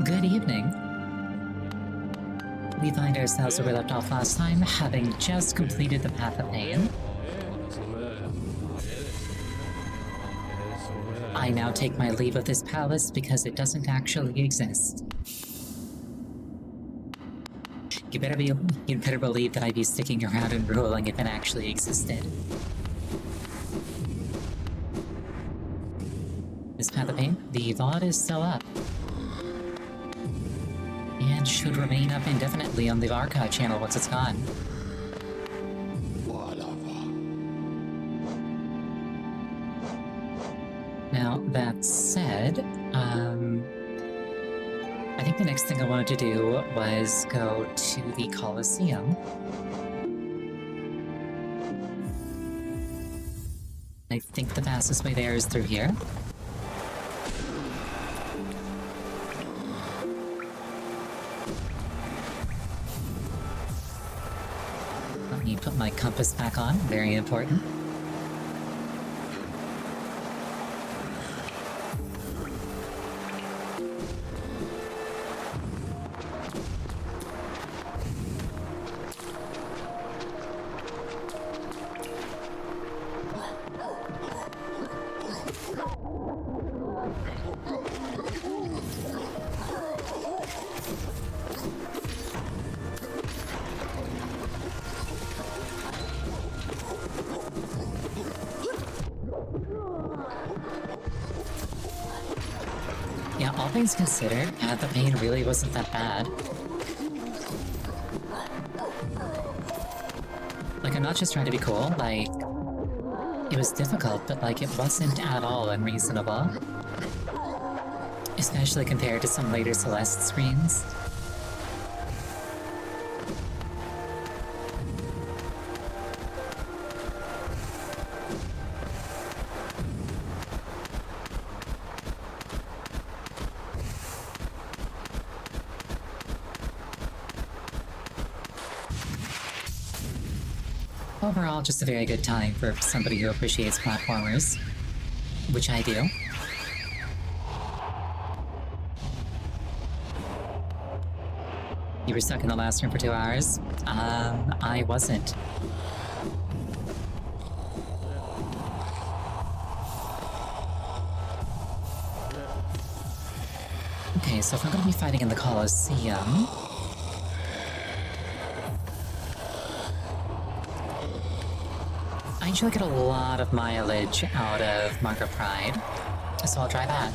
Good evening. We find ourselves where we left off last time, having just completed the Path of Pain. I now take my leave of this palace because it doesn't actually exist. You better believe that I'd be sticking around and ruling if it actually existed. This Path of Pain, the VOD is still up. And should remain up indefinitely on the archive channel once it's gone. Now, that said, I think the next thing I wanted to do was go to the Colosseum. I think the fastest way there is through here. Let me put my compass back on, very important. Yeah, all things considered, Path of Pain really wasn't that bad. Like, I'm not just trying to be cool, like, it was difficult, but like, it wasn't at all unreasonable. Especially compared to some later Celeste screens. Overall, just a very good time for somebody who appreciates platformers. Which I do. You were stuck in the last room for 2 hours? I wasn't. Okay, so if I'm gonna be fighting in the Colosseum... I usually get a lot of mileage out of Mark of Pride, so I'll try that.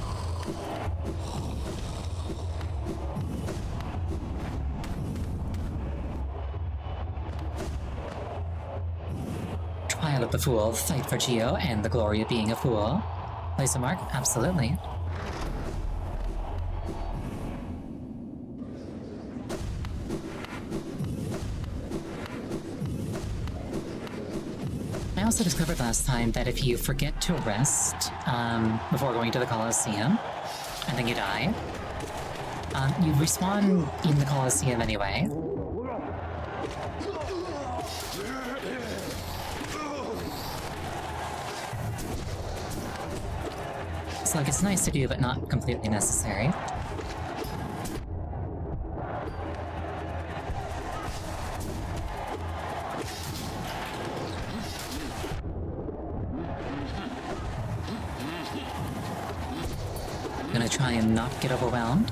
Trial of the Fool, fight for Geo, and the glory of being a fool. Place a mark? Absolutely. I also discovered last time that if you forget to rest before going to the Colosseum, and then you die, you respawn in the Colosseum anyway. So like, it's nice to do, but not completely necessary. Gonna try and not get overwhelmed.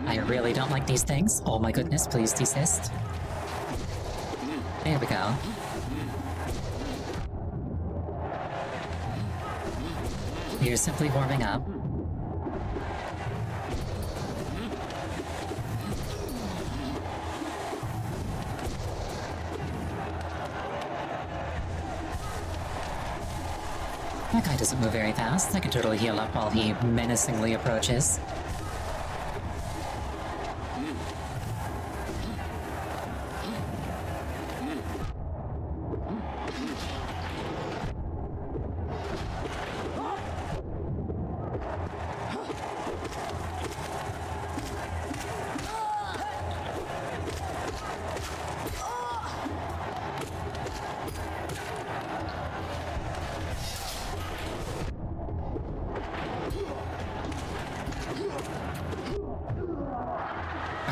I really don't like these things. Oh my goodness, please desist. There we go. You're simply warming up. That guy doesn't move very fast. I can totally heal up while he menacingly approaches.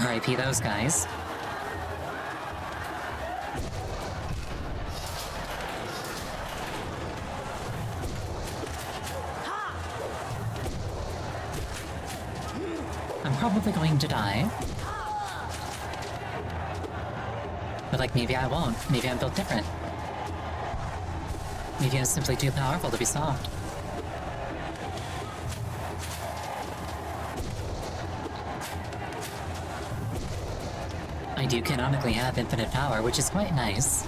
RIP those guys. I'm probably going to die. But like, maybe I won't. Maybe I'm built different. Maybe I'm simply too powerful to be soft. I do canonically have infinite power, which is quite nice.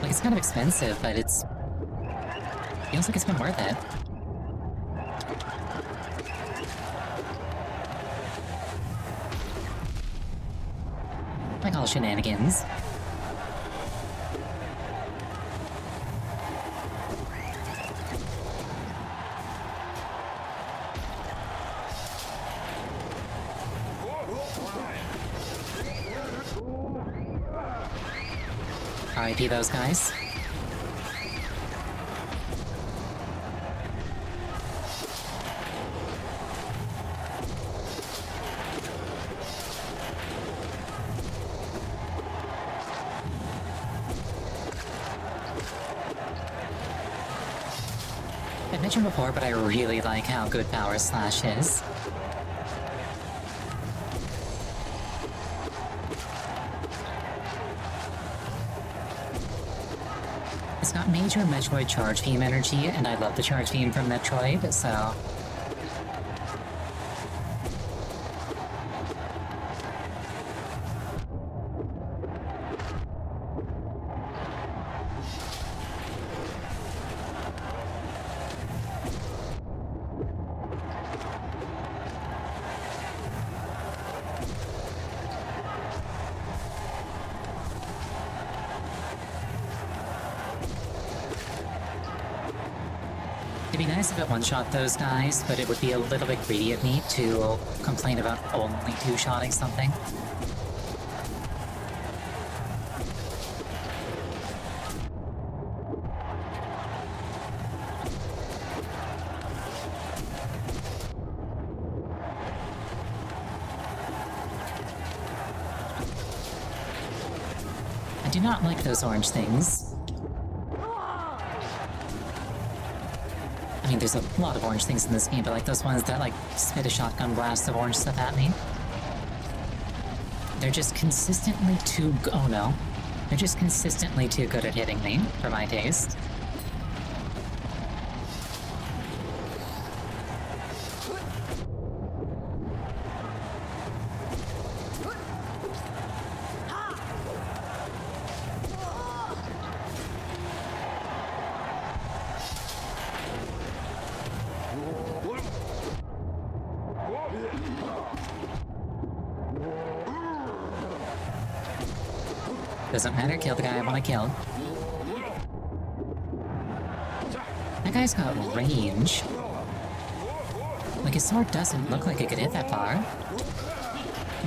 Like, it's kind of expensive, but it's... feels like it's been worth it. Like all shenanigans. RIP those guys. I mentioned before, but I really like how good Power Slash is. It's got major Metroid charge beam energy, and I love the charge beam from Metroid, so... It'd be nice if it one-shot those guys, but it would be a little bit greedy of me to complain about only two-shotting something. I do not like those orange things. I mean, there's a lot of orange things in this game, but like those ones that like spit a shotgun blast of orange stuff at me. They're just consistently too oh no. They're just consistently too good at hitting me, for my taste. Doesn't matter, kill the guy I want to kill. That guy's got range. Like, his sword doesn't look like it could hit that far.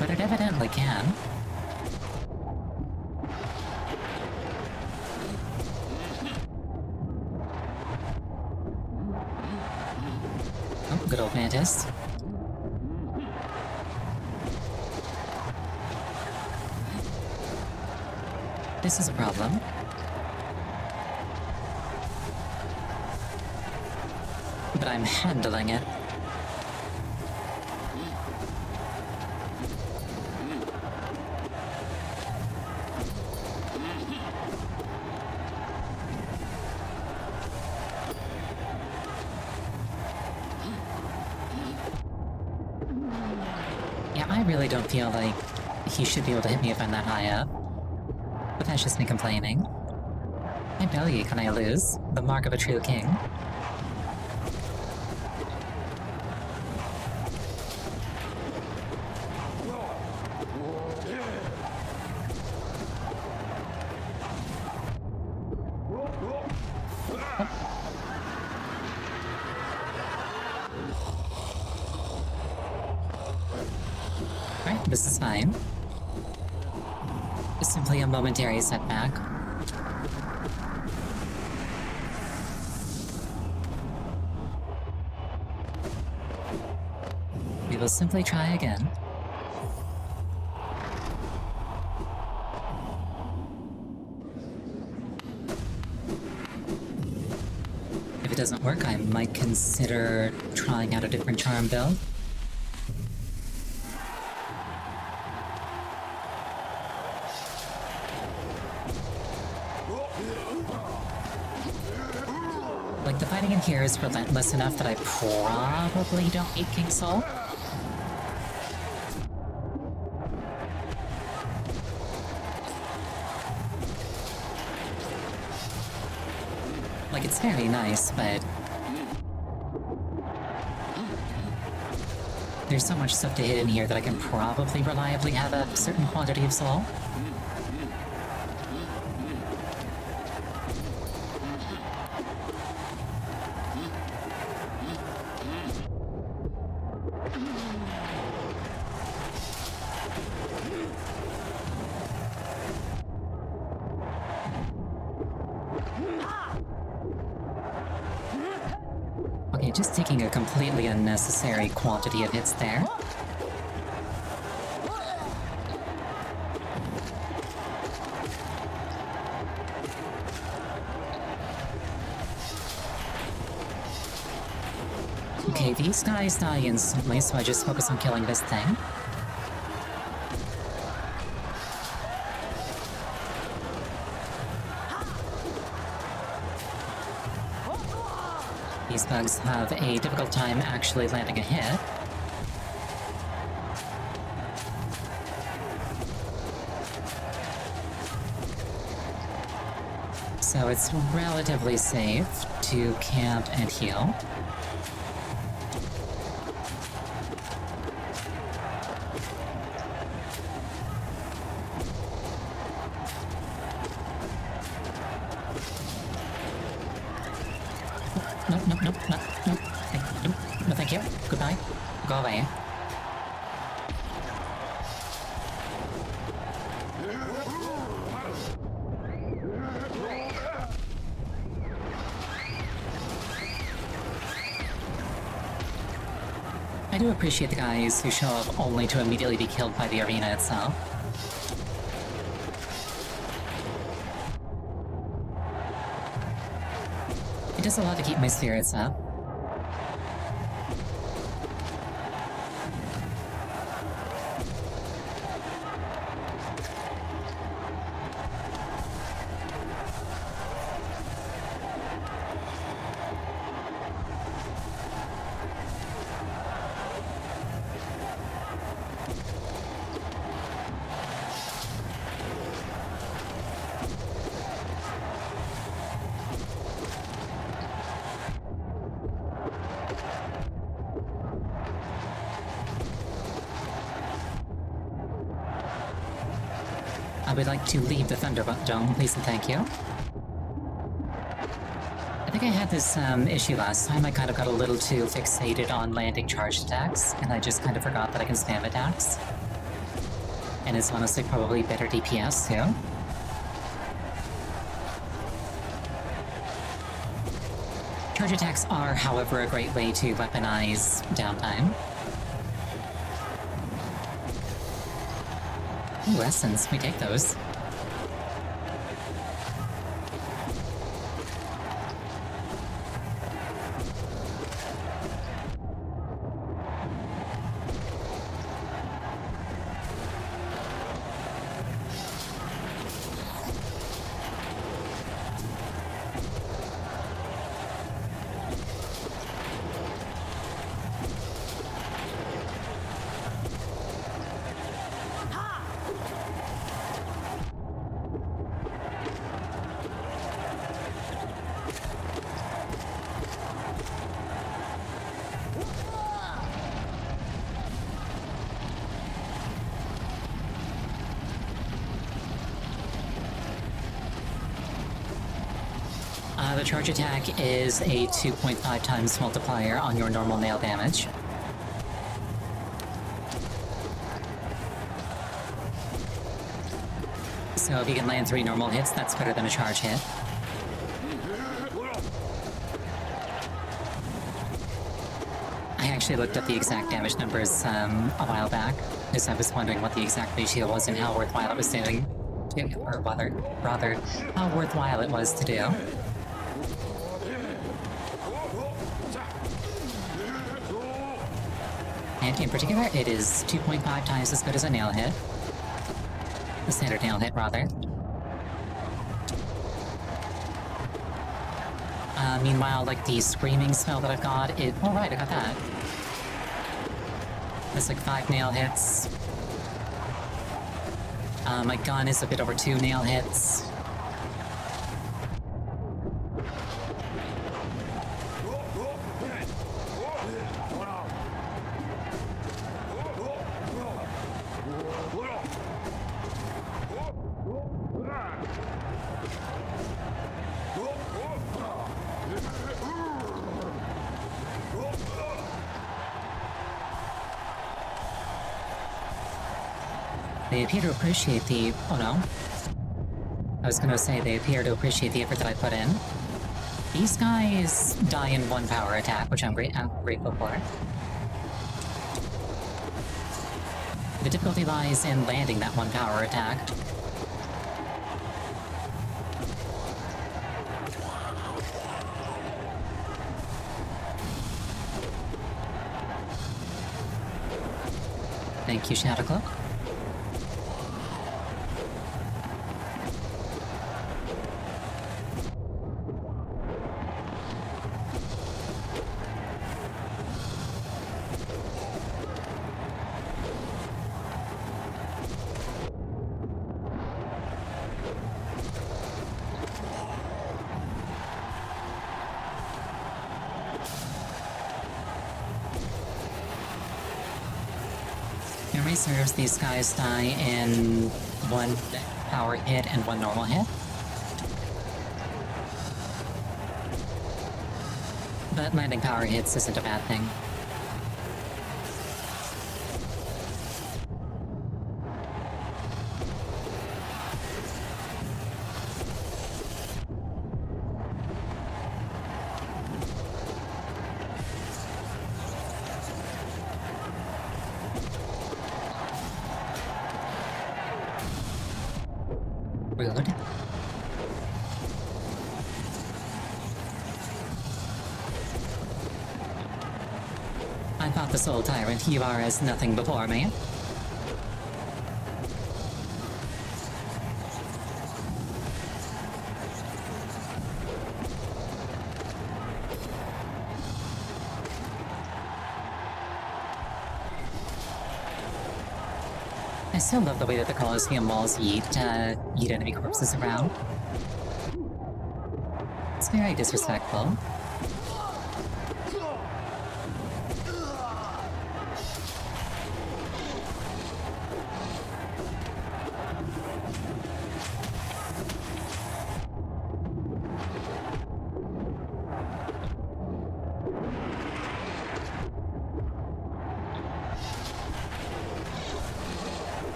But it evidently can. Oh, good old Mantis. This is a problem. But I'm handling it. Yeah, I really don't feel like he should be able to hit me if I'm that high up. But that's just me complaining. I bellyache when I lose, the mark of a true king. Right, this is fine. It's simply a momentary setback. will simply try again. If it doesn't work, I might consider trying out a different charm build. Like, the fighting in here is relentless enough that I probably don't need King Soul. Like, it's very nice, but there's so much stuff to hit in here that I can probably reliably have a certain quantity of soul. Okay, just taking a completely unnecessary quantity of hits there. Okay, these guys die instantly, so I just focus on killing this thing. These bugs have a difficult time actually landing a hit. So it's relatively safe to camp and heal. No, thank you. Goodbye. Go away. I do appreciate the guys who show up only to immediately be killed by the arena itself. It does a lot to keep my spirits up. I would like to leave the Thunder Dome, please and thank you. I think I had this issue last time. I kind of got a little too fixated on landing charged attacks, and I just kind of forgot that I can spam attacks. And it's honestly probably better DPS too. Charge attacks are, however, a great way to weaponize downtime. Ooh, essence, we take those. The charge attack is a 2.5 times multiplier on your normal nail damage. So if you can land 3 normal hits, that's better than a charge hit. I actually looked up the exact damage numbers a while back, because I was wondering what the exact ratio was and how worthwhile it was doing. Or rather, how worthwhile it was to do. And in particular, it is 2.5 times as good as a nail hit. A standard nail hit, rather. Meanwhile, like the screaming spell that I've got, oh right, I got that. It's like 5 nail hits. My gun is a bit over 2 nail hits. They appear to appreciate the... oh no. I was gonna say they appear to appreciate the effort that I put in. These guys die in 1 power attack, which I'm grateful for. The difficulty lies in landing that 1 power attack. Thank you, Shadowcloak. In reserves, these guys die in 1 power hit and 1 normal hit. But landing power hits isn't a bad thing. Rude. I thought the Soul Tyrant, you are as nothing before me. I still love the way that the Colosseum walls yeet enemy corpses around. It's very disrespectful.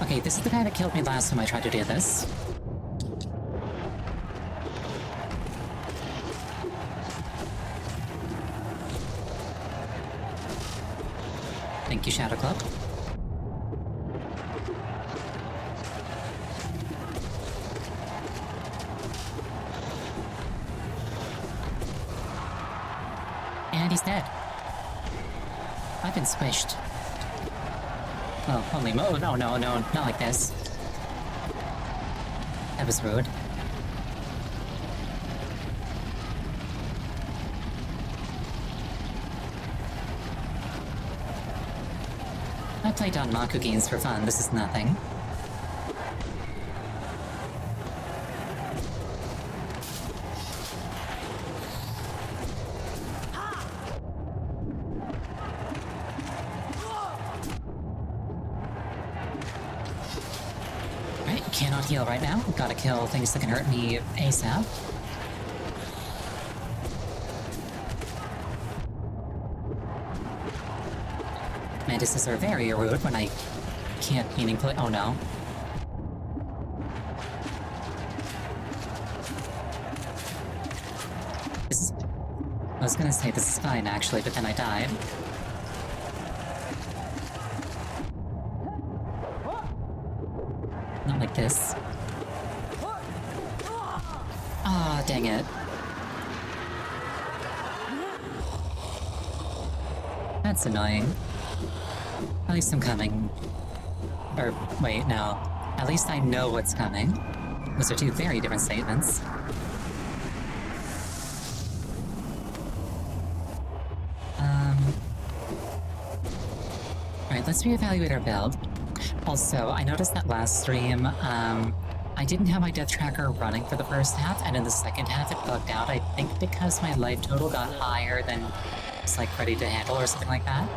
Okay, this is the guy that killed me last time I tried to do this. Thank you, Shadowcloak. And he's dead. I've been squished. Oh, only no, not like this. That was rude. I play Danmaku games for fun, this is nothing. Cannot heal right now. Gotta kill things that can hurt me ASAP. Mantises are very rude when I can't meaningfully— oh no. I was gonna say this is fine actually, but then I died. Not like this. Ah, dang it. That's annoying. At least I'm coming. Or, wait, no. At least I know what's coming. Those are two very different statements. Alright, let's reevaluate our build. Also, I noticed that last stream, I didn't have my death tracker running for the first half, and in the second half it bugged out, I think because my life total got higher than it's like ready to handle or something like that.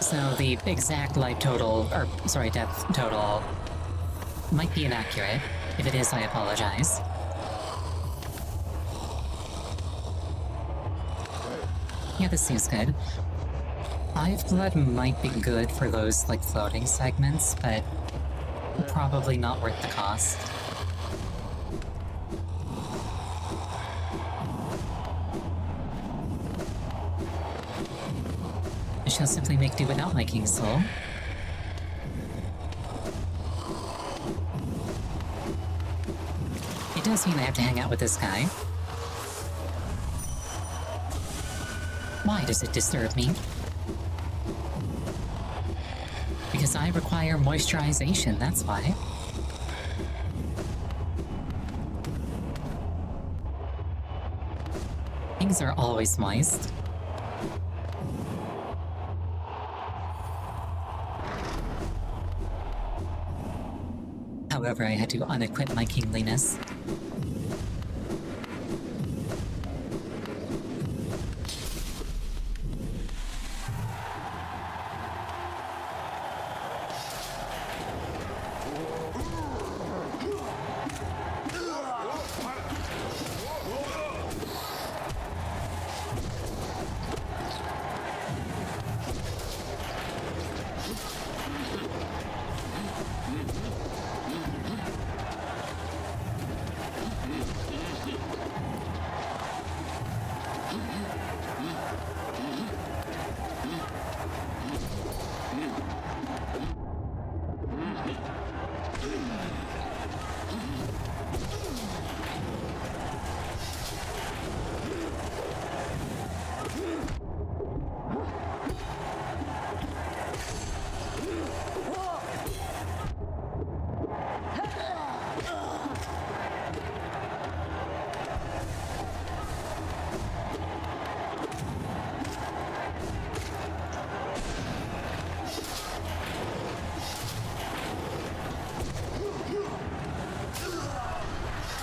So the exact life total, or sorry, death total might be inaccurate. If it is, I apologize. Yeah, this seems good. Hive Blood might be good for those, like, floating segments, but probably not worth the cost. I shall simply make do without my King Soul. It does mean I have to hang out with this guy. Why does it disturb me? Because I require moisturization, that's why. Things are always moist. However, I had to unequip my kingliness.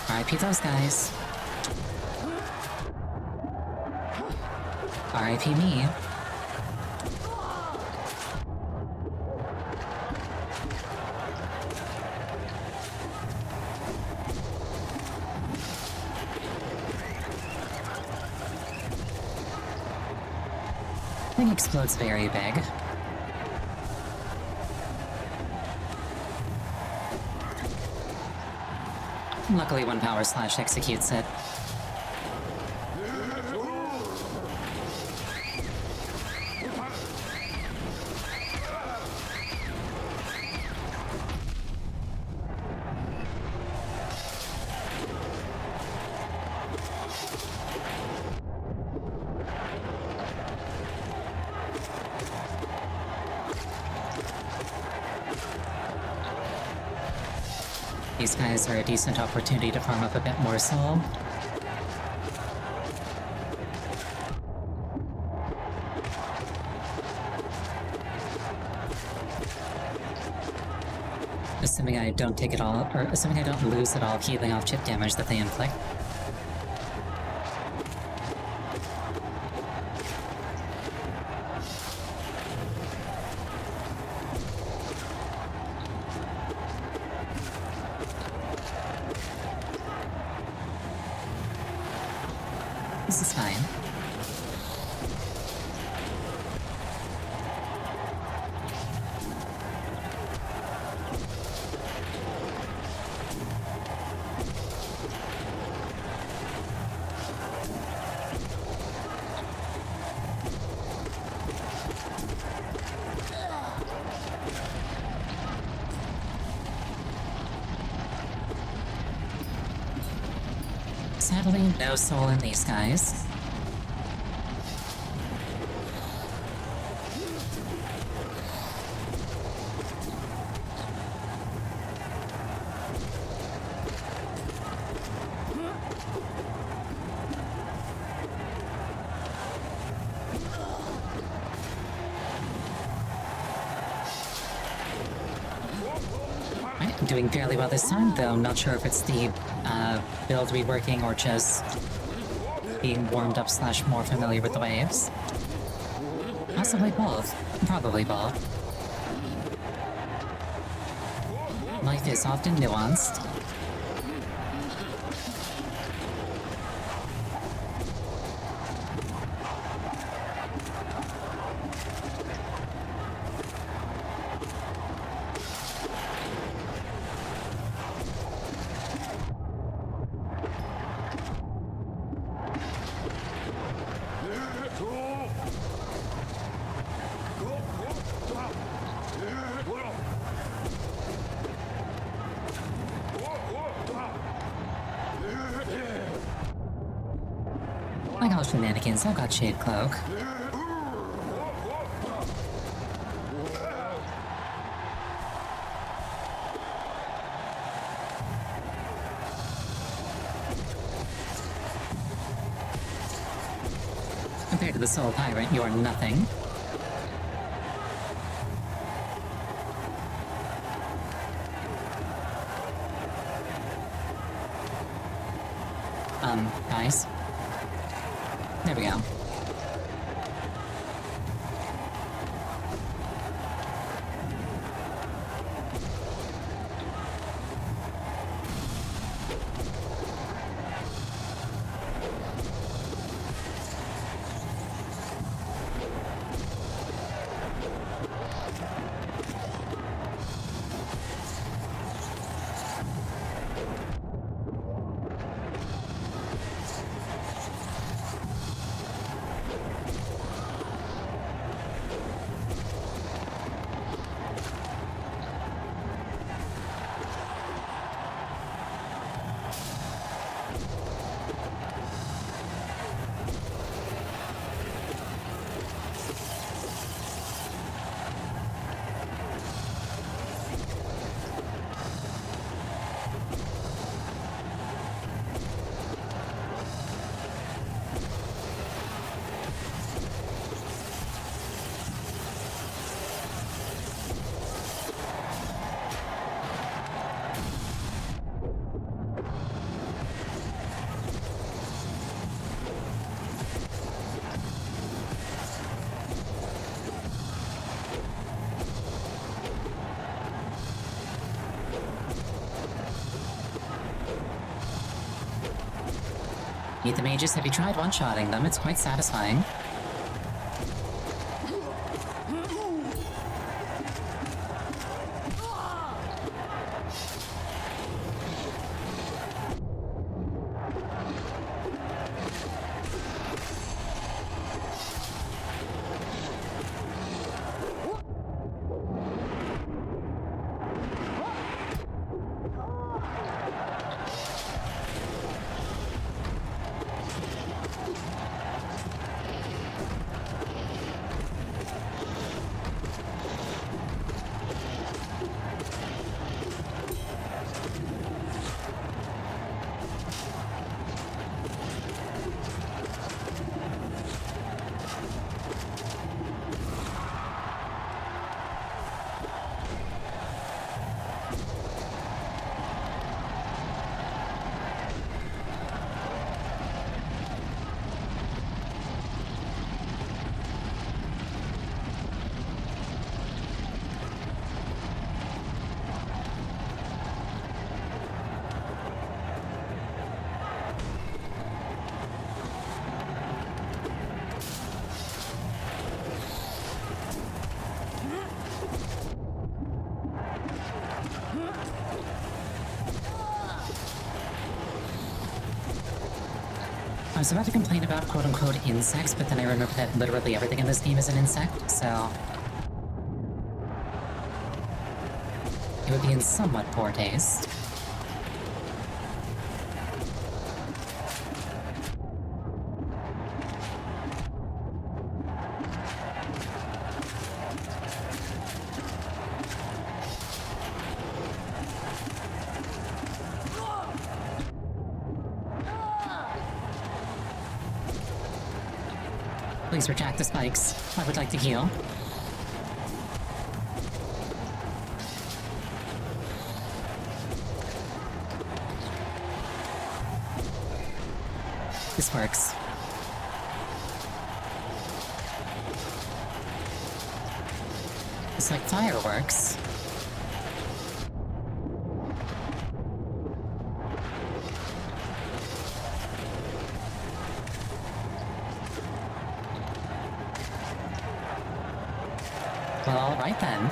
RIP those guys. RIP me. Thing explodes very big. Luckily, one power slash executes it. These guys are a decent opportunity to farm up a bit more soul. Assuming I don't take it all, or assuming I don't lose it all healing off chip damage that they inflict. This is fine. Sadly, no soul in these guys. Doing fairly well this time, though not sure if it's the build reworking or just being warmed up / more familiar with the waves. Possibly both. Probably both. Life is often nuanced. Like all shenanigans, I've got Shade Cloak. Compared to the Soul Pirate, you're nothing. Guys. There we go. Meet the mages, have you tried one-shotting them? It's quite satisfying. I was about to complain about quote-unquote insects, but then I remember that literally everything in this game is an insect, so... it would be in somewhat poor taste. Please retract the spikes. I would like to heal. This works. It's like fireworks. Well, alright then.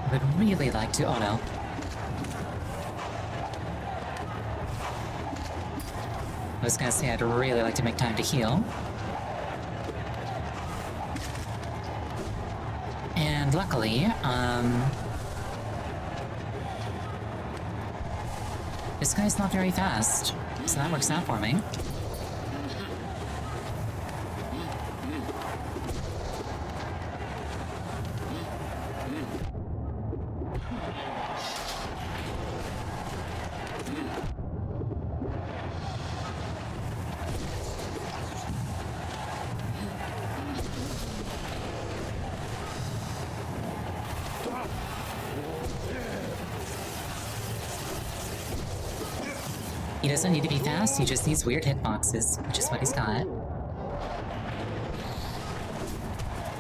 I would really like to. Oh no. I was gonna say I'd really like to make time to heal. And luckily, this guy's not very fast, so that works out for me. He doesn't need to be fast, he just needs weird hitboxes, which is what he's got.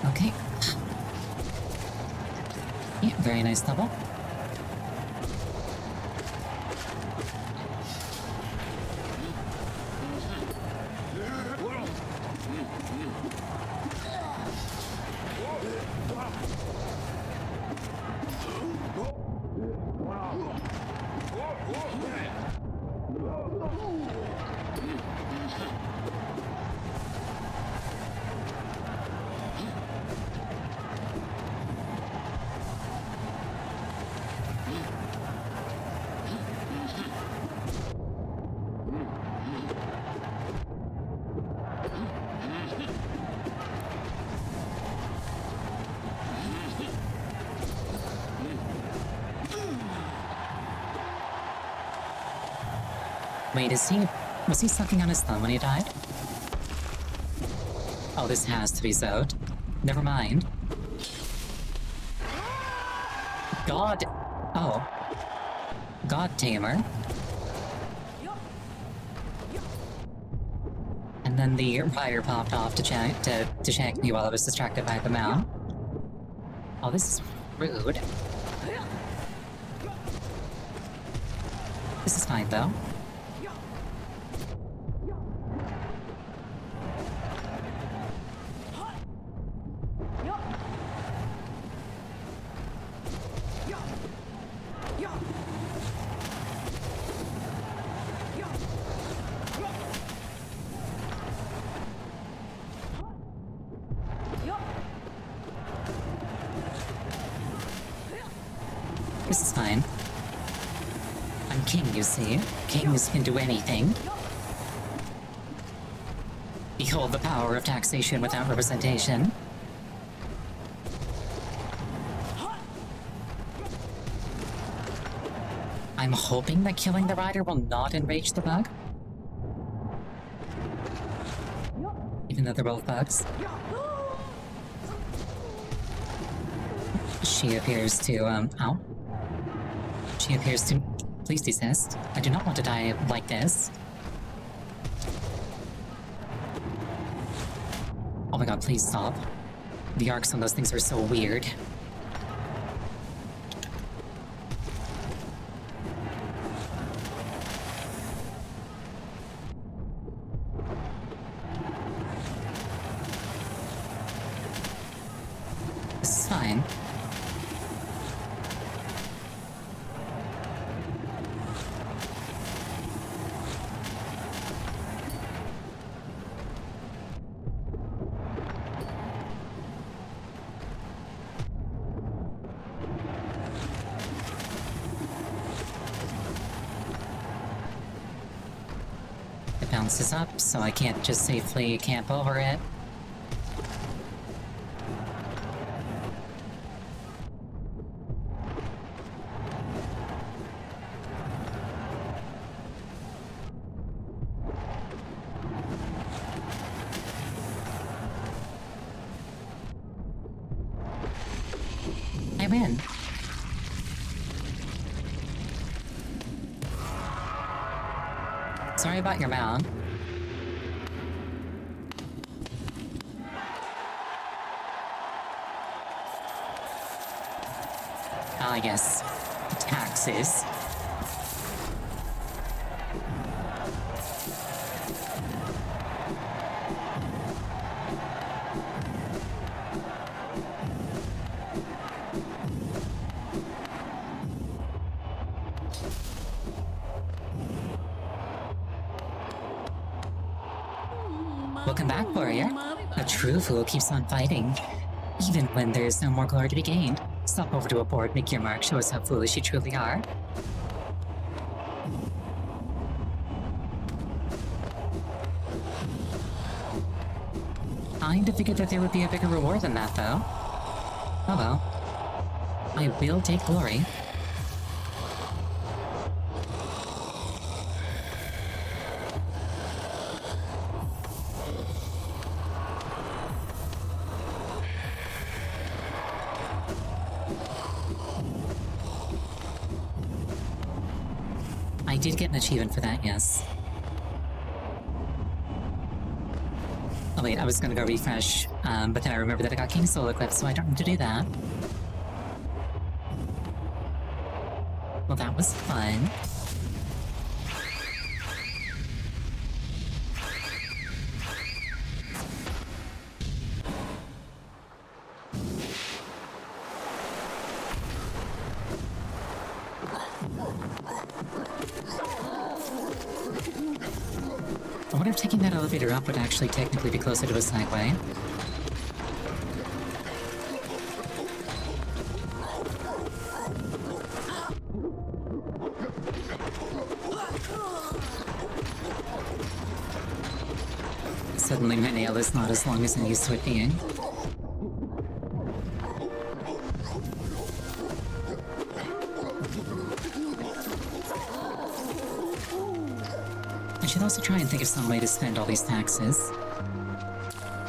Okay. Yeah, very nice double. Wait, was he sucking on his thumb when he died? Oh, this has to be Zode. Never mind. God... Oh. God Tamer. And then the rider popped off to check me while I was distracted by the mount. Oh, this is rude. This is fine, though. This is fine. I'm king, you see. Kings can do anything. Behold the power of taxation without representation. I'm hoping that killing the rider will not enrage the bug. Even though they're both bugs. She appears to, ow. She appears to... Please desist. I do not want to die like this. Oh my god, please stop. The arcs on those things are so weird. This is fine. It bounces up, so I can't just safely camp over it. I win. Sorry about your mount. Ah, yes. Taxes. Welcome back, warrior. A true fool keeps on fighting, even when there's no more glory to be gained. Stop over to a board, make your mark, show us how foolish you truly are. I'd figured that there would be a bigger reward than that, though. Oh well. I will take glory. I did get an achievement for that, yes. Oh wait, I was gonna go refresh, but then I remembered that I got King Solar Clip, so I don't need to do that. Well, that was fun. I wonder if taking that elevator up would actually technically be closer to a sideway. Suddenly my nail is not as long as I'm used to it being. I should also try and think of some way to spend all these taxes.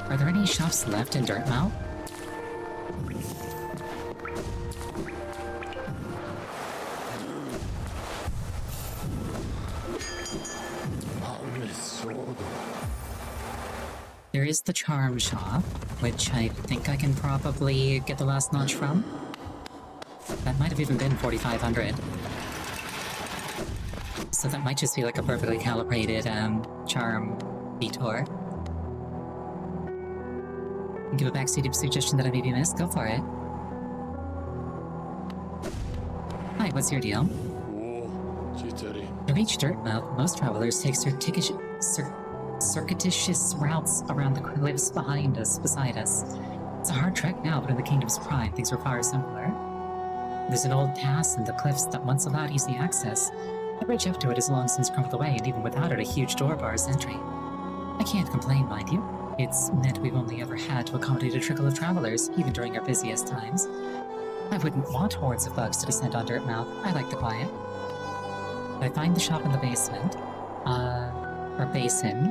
Are there any shops left in Dirtmouth? There is the charm shop, which I think I can probably get the last notch from. That might have even been 4,500. So that might just be like a perfectly calibrated charm detour. Give a backseat suggestion that I maybe missed. Go for it. Hi, what's your deal? To reach Dirtmouth, most travelers take circuitous routes around the cliffs beside us. It's a hard trek now, but in the Kingdom's prime, things were far simpler. There's an old pass in the cliffs that once allowed easy access. The bridge up to it has long since crumbled away, and even without it, a huge door bars entry. I can't complain, mind you. It's meant we've only ever had to accommodate a trickle of travelers, even during our busiest times. I wouldn't want hordes of bugs to descend on Dirtmouth. I like the quiet. But I find the shop in the basement. Or basin.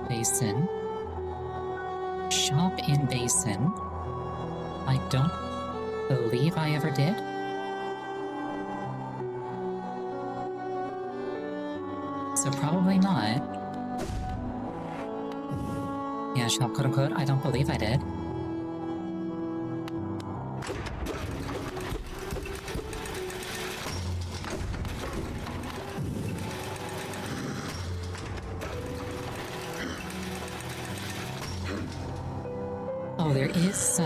Basin. Shop in basin. I don't believe I ever did. So probably not. Yeah, shop quote unquote, I don't believe I did. Oh, there is,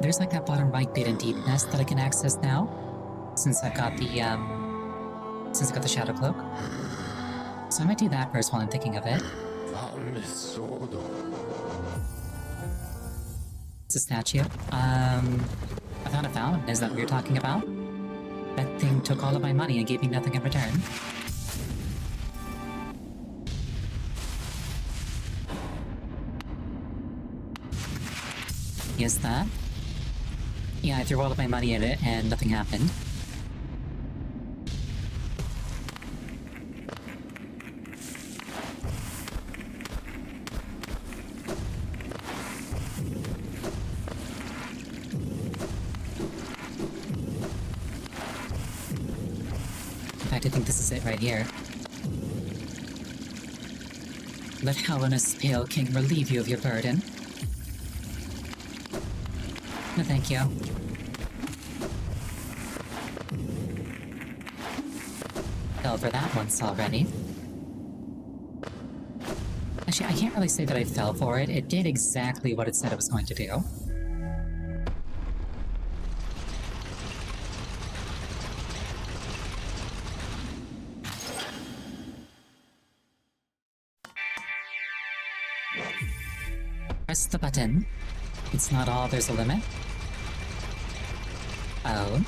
there's like that bottom right bit in Deep Nest that I can access now. Since I've got the, since I got the Shadow Cloak. So I might do that first while I'm thinking of it. It's a statue. I found a fountain. Is that what you're talking about? That thing took all of my money and gave me nothing in return. Yes, that? Yeah, I threw all of my money at it and nothing happened. In fact, I think this is it right here. Let Helenus, Pale King, relieve you of your burden. No, thank you. Fell for that once already. Actually, I can't really say that I fell for it. It did exactly what it said it was going to do. Press the button. It's not all there's a limit. Oh.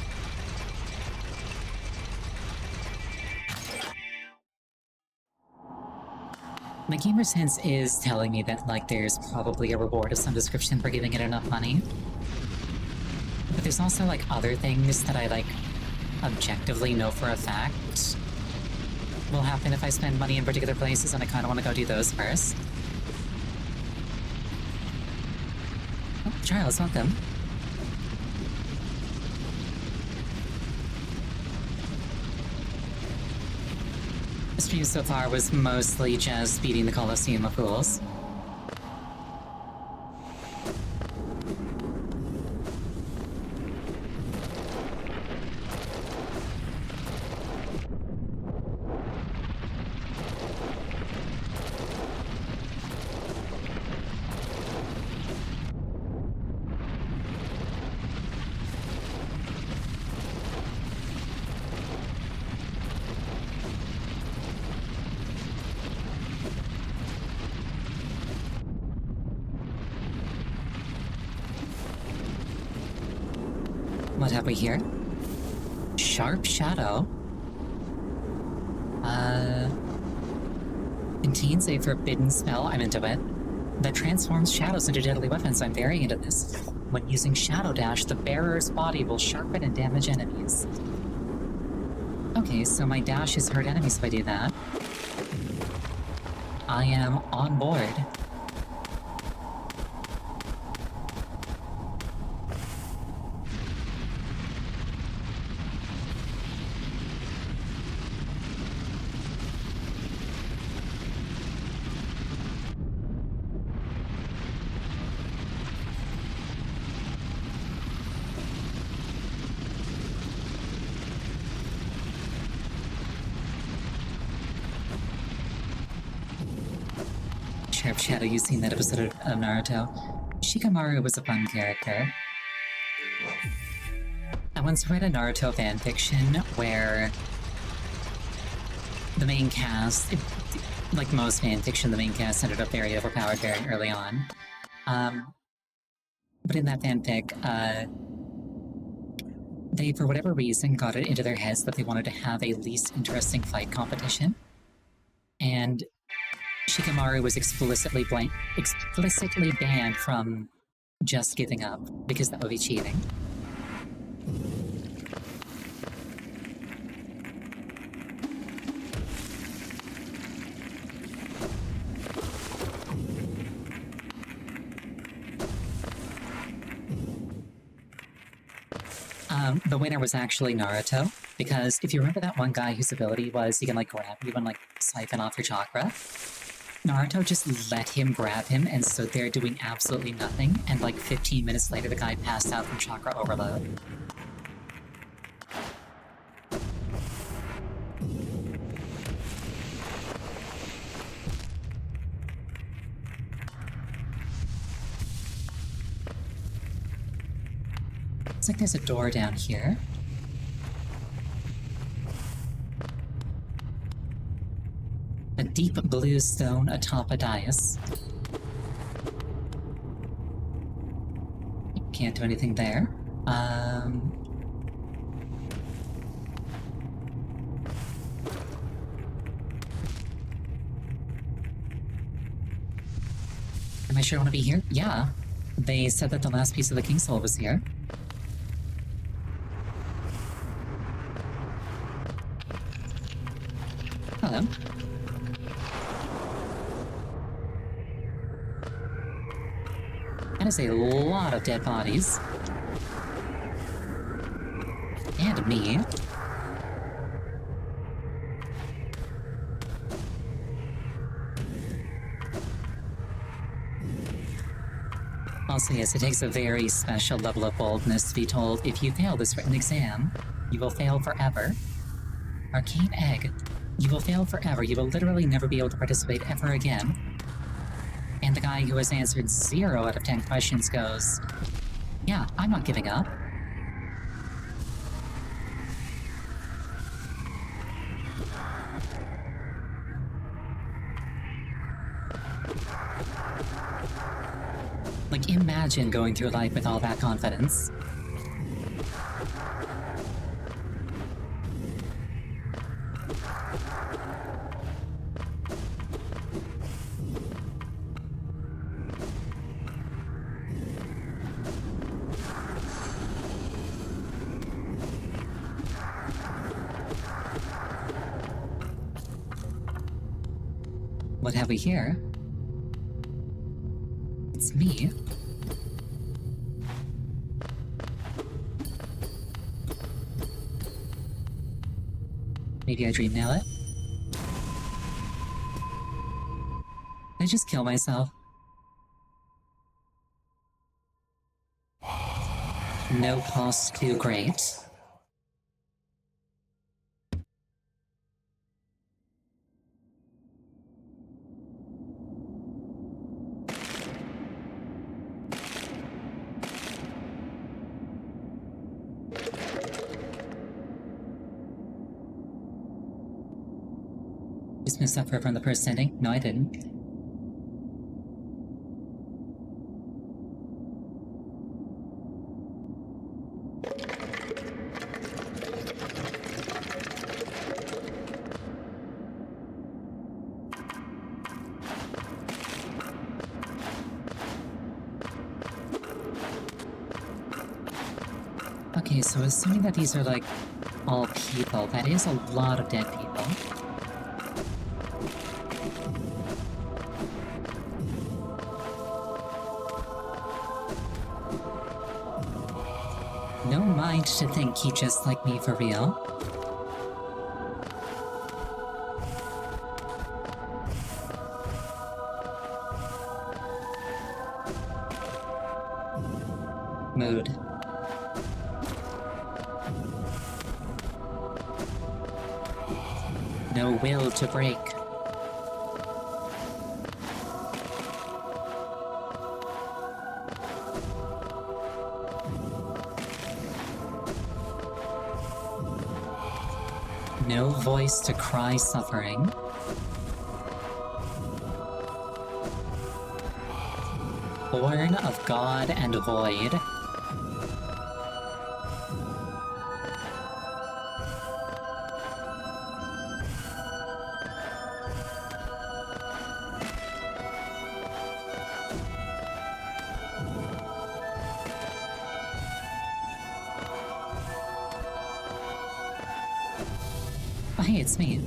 My gamer sense is telling me that, like, there's probably a reward of some description for giving it enough money. But there's also, like, other things that I, like, objectively know for a fact will happen if I spend money in particular places, and I kind of want to go do those first. Oh, Charles, welcome. The stream so far was mostly just beating the Colosseum of Fools. What have we here? Sharp Shadow. Contains a forbidden spell, I'm into it, that transforms shadows into deadly weapons. I'm very into this. When using Shadow Dash, the bearer's body will sharpen and damage enemies. Okay, so my dash has hurt enemies if I do that. I am on board. Sharp Shadow, you've seen that episode of Naruto. Shikamaru was a fun character. I once read a Naruto fanfiction where the main cast, like most fanfiction, the main cast ended up very overpowered very early on. But in that fanfic, they, for whatever reason, got it into their heads that they wanted to have a least interesting fight competition. And Shikamaru was explicitly banned from just giving up, because that would be cheating. The winner was actually Naruto, because if you remember that one guy whose ability was he can, like, grab you and, like, siphon off your chakra, Naruto just let him grab him and stood there doing absolutely nothing, and like 15 minutes later the guy passed out from chakra overload. Looks like there's a door down here. A deep blue stone atop a dais. Can't do anything there. Am I sure I want to be here? Yeah. They said that the last piece of the King Soul was here. Hello. That is a lot of dead bodies. And me. Also, yes, it takes a very special level of boldness to be told, if you fail this written exam, you will fail forever. Arcane Egg. You will fail forever. You will literally never be able to participate ever again. And the guy who has answered 0 out of 10 questions goes, yeah, I'm not giving up. Like, imagine going through life with all that confidence. What have we here? It's me. Maybe I dream nail it? Did I just kill myself? No cost too great. Just missed suffer from the first ending? No, I didn't. Okay, so assuming that these are like all people, that is a lot of dead people. No mind to think you just like me for real. Mood. No will to break. No voice to cry suffering. Born of God and void. Oh, hey, it's me.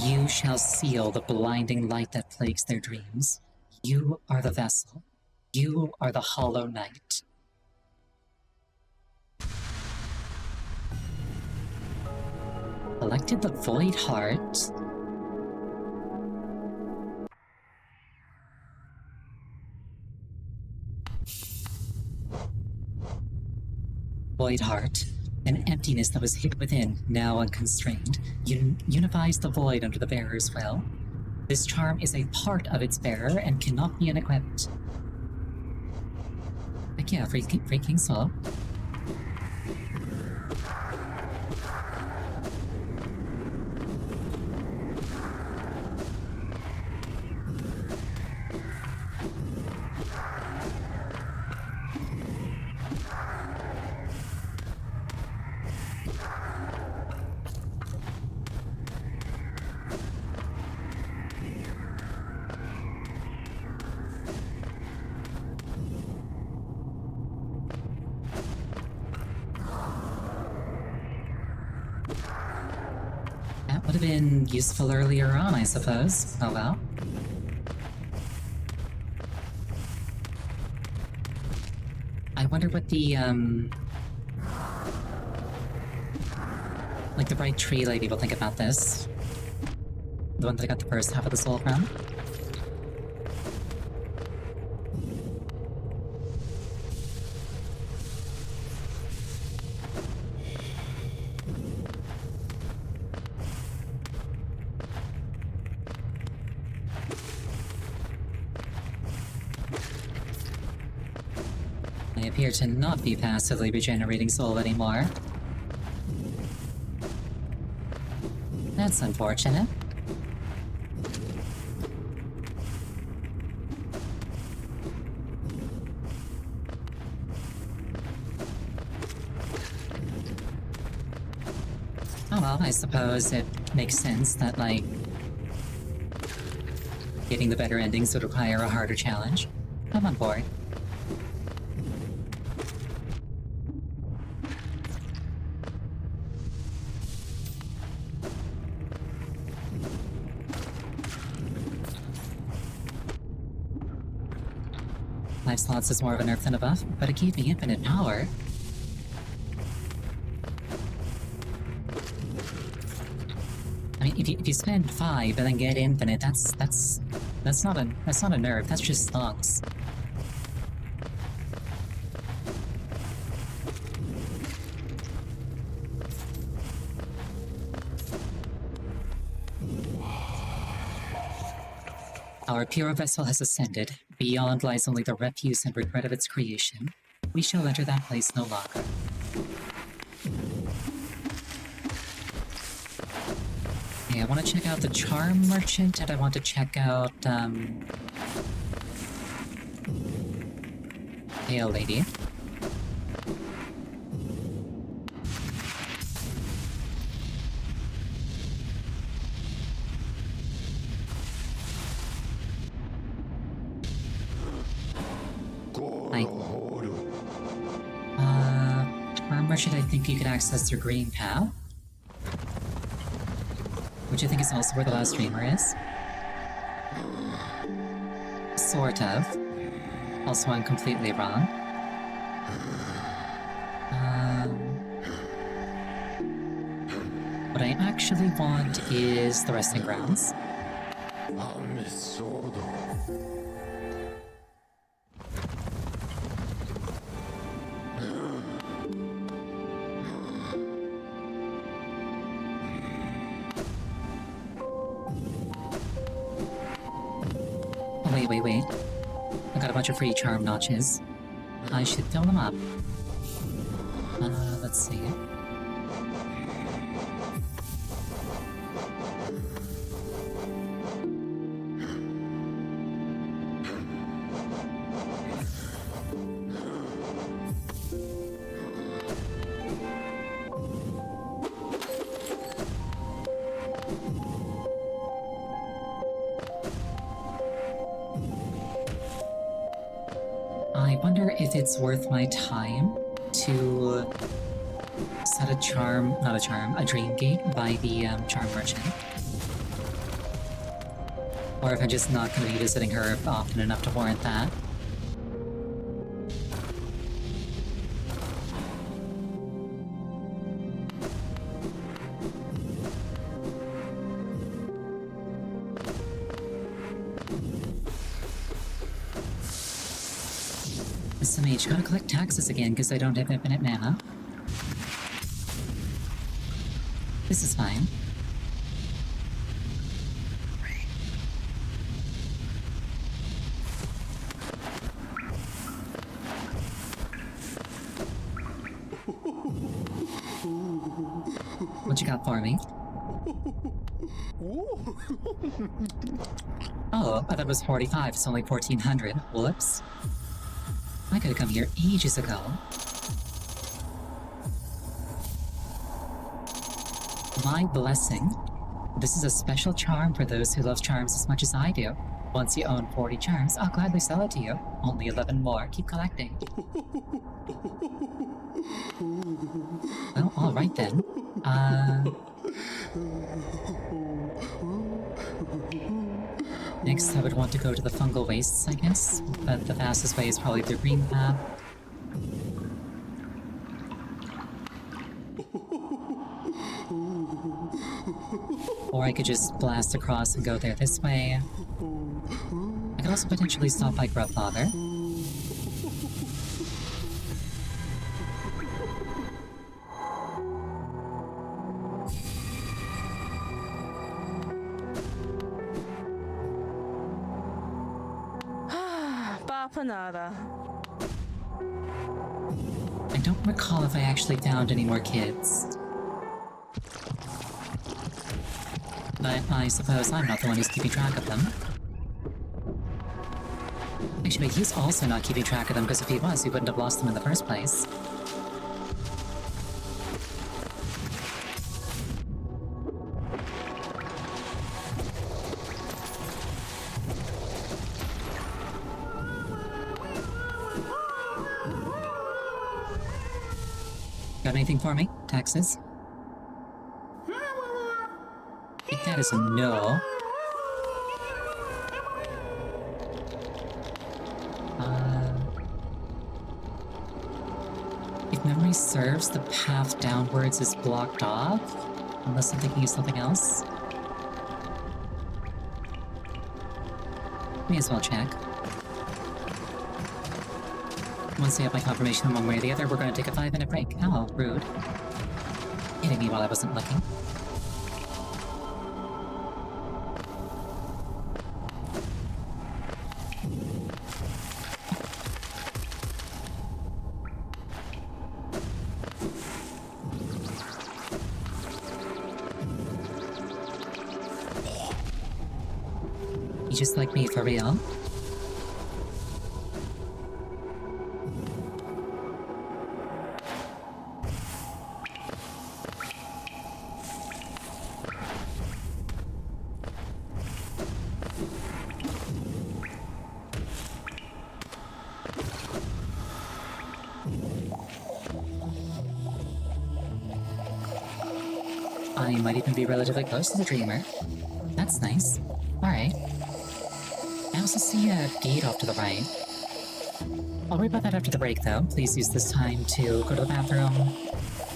You shall seal the blinding light that plagues their dreams. You are the vessel. You are the hollow knight. Collected the void heart. Void heart. An emptiness that was hid within, now unconstrained, unifies the void under the bearer's will. This charm is a part of its bearer and cannot be unequipped. Heck yeah, free King Soul. Would have been useful earlier on, I suppose. Oh well. I wonder what the, like the bright tree lady will think about this. The one that got the first half of the soul from. I appear to not be passively regenerating soul anymore. That's unfortunate. Oh well, I suppose it makes sense that, like, getting the better endings would require a harder challenge. I'm on board. Life slots is more of a nerf than a buff, but it gave me infinite power. I mean, if you spend 5 and then get infinite, that's not a nerf. That's just stonks. Our pure vessel has ascended. Beyond lies only the refuse and regret of its creation. We shall enter that place no longer. Okay, I want to check out the Charm Merchant, and I want to check out, Pale Lady. Charm Merchant, I think you could access through Green Path. Which I think is also where the last streamer is. Sort of. Also, I'm completely wrong. What I actually want is the Resting Grounds. Wait. I got a bunch of free charm notches. I should fill them up. Let's see. I wonder if it's worth my time to set a dream gate by the Charm Merchant. Or if I'm just not going to be visiting her often enough to warrant that. SMH, gotta collect taxes again because I don't have infinite mana. This is fine. What you got for me? Oh, I thought it was 45, it's only 1400. Whoops. I could have come here ages ago. My blessing. This is a special charm for those who love charms as much as I do. Once you own 40 charms, I'll gladly sell it to you. Only 11 more. Keep collecting. Well, alright then. Next, I would want to go to the fungal wastes, I guess, but the fastest way is probably the green path. Or I could just blast across and go there this way. I could also potentially stop by Grubfather. Bapanada. I don't recall if I actually found any more kids. But I suppose I'm not the one who's keeping track of them. Actually, he's also not keeping track of them, because if he was, he wouldn't have lost them in the first place. Got anything for me? Taxes? I think that is a no. If memory serves, the path downwards is blocked off. Unless I'm thinking of something else. May as well check. Once I have my confirmation one way or the other, we're going to take a 5-minute break. Oh, rude. Hitting me while I wasn't looking. You just like me for real? I might even be relatively close to the Dreamer. That's nice. Alright. I also see a gate off to the right. I'll worry about that after the break, though. Please use this time to go to the bathroom,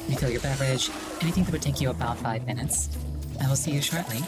refill your beverage, anything that would take you about 5 minutes. I will see you shortly.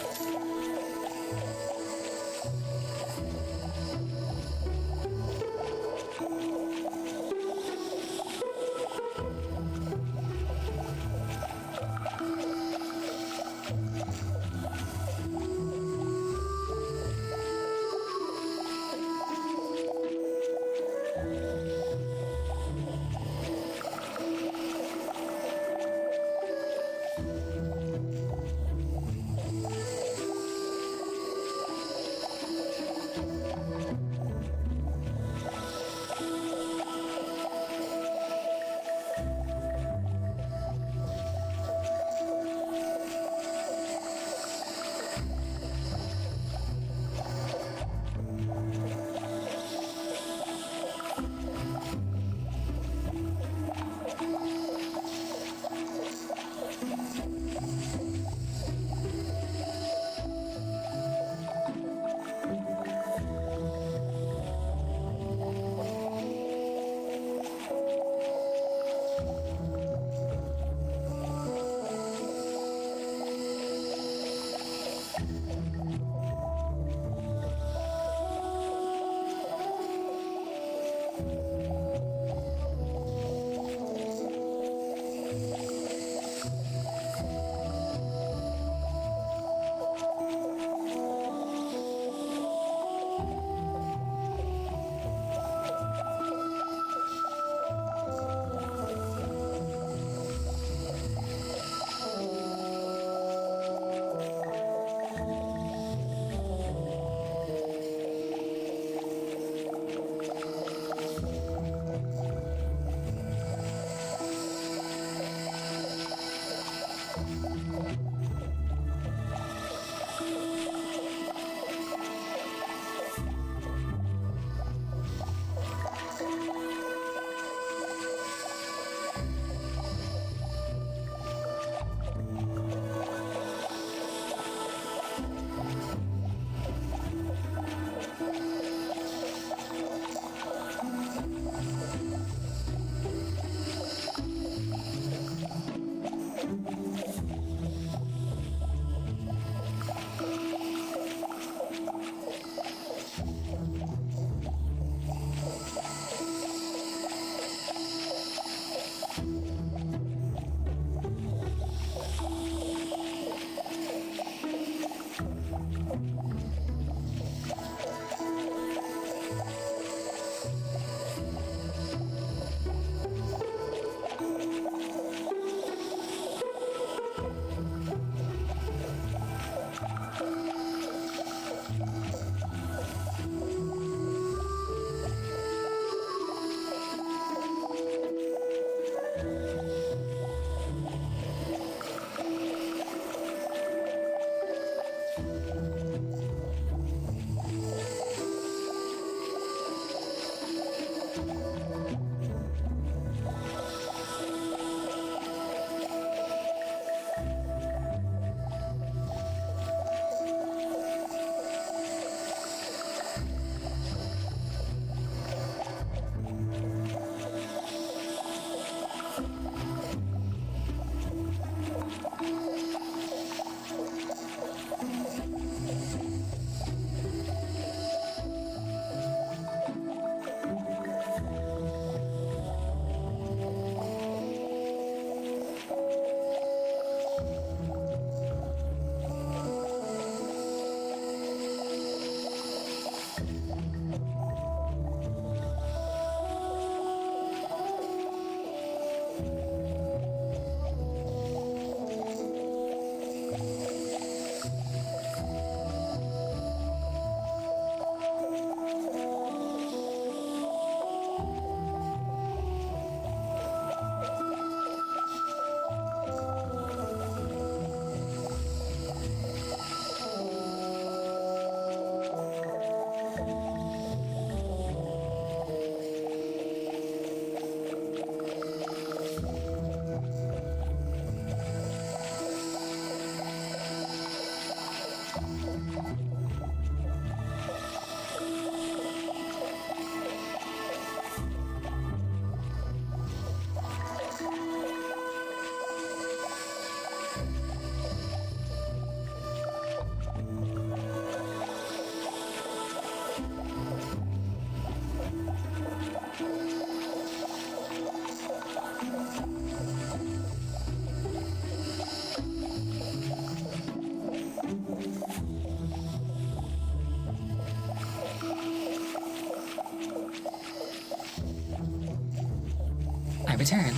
return.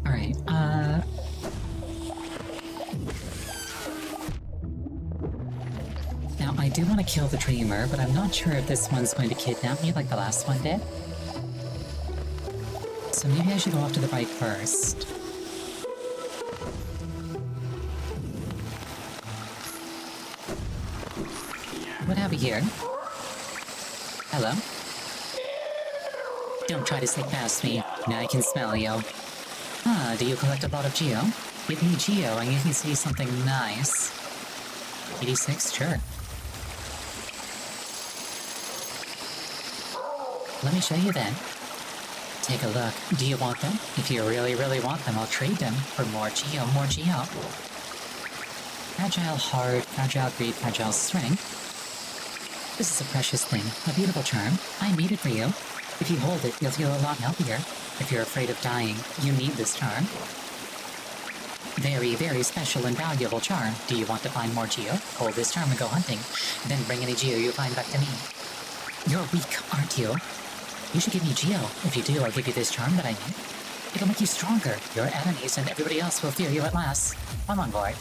Alright, Now, I do want to kill the Dreamer, but I'm not sure if this one's going to kidnap me like the last one did. So maybe I should go off to the right first. What have we here? Hello? Don't try to sneak past me. Now I can smell you. Ah, do you collect a lot of Geo? Give me Geo and you can see something nice. 86, sure. Let me show you then. Take a look. Do you want them? If you really, really want them, I'll trade them for more Geo, more Geo. Fragile heart, fragile greed, fragile strength. This is a precious thing, a beautiful charm. I made it for you. If you hold it, you'll feel a lot healthier. If you're afraid of dying, you need this charm. Very, very special and valuable charm. Do you want to find more Geo? Hold this charm and go hunting. Then bring any Geo you find back to me. You're weak, aren't you? You should give me Geo. If you do, I'll give you this charm that I need. It'll make you stronger. Your enemies and everybody else will fear you at last. I'm on board.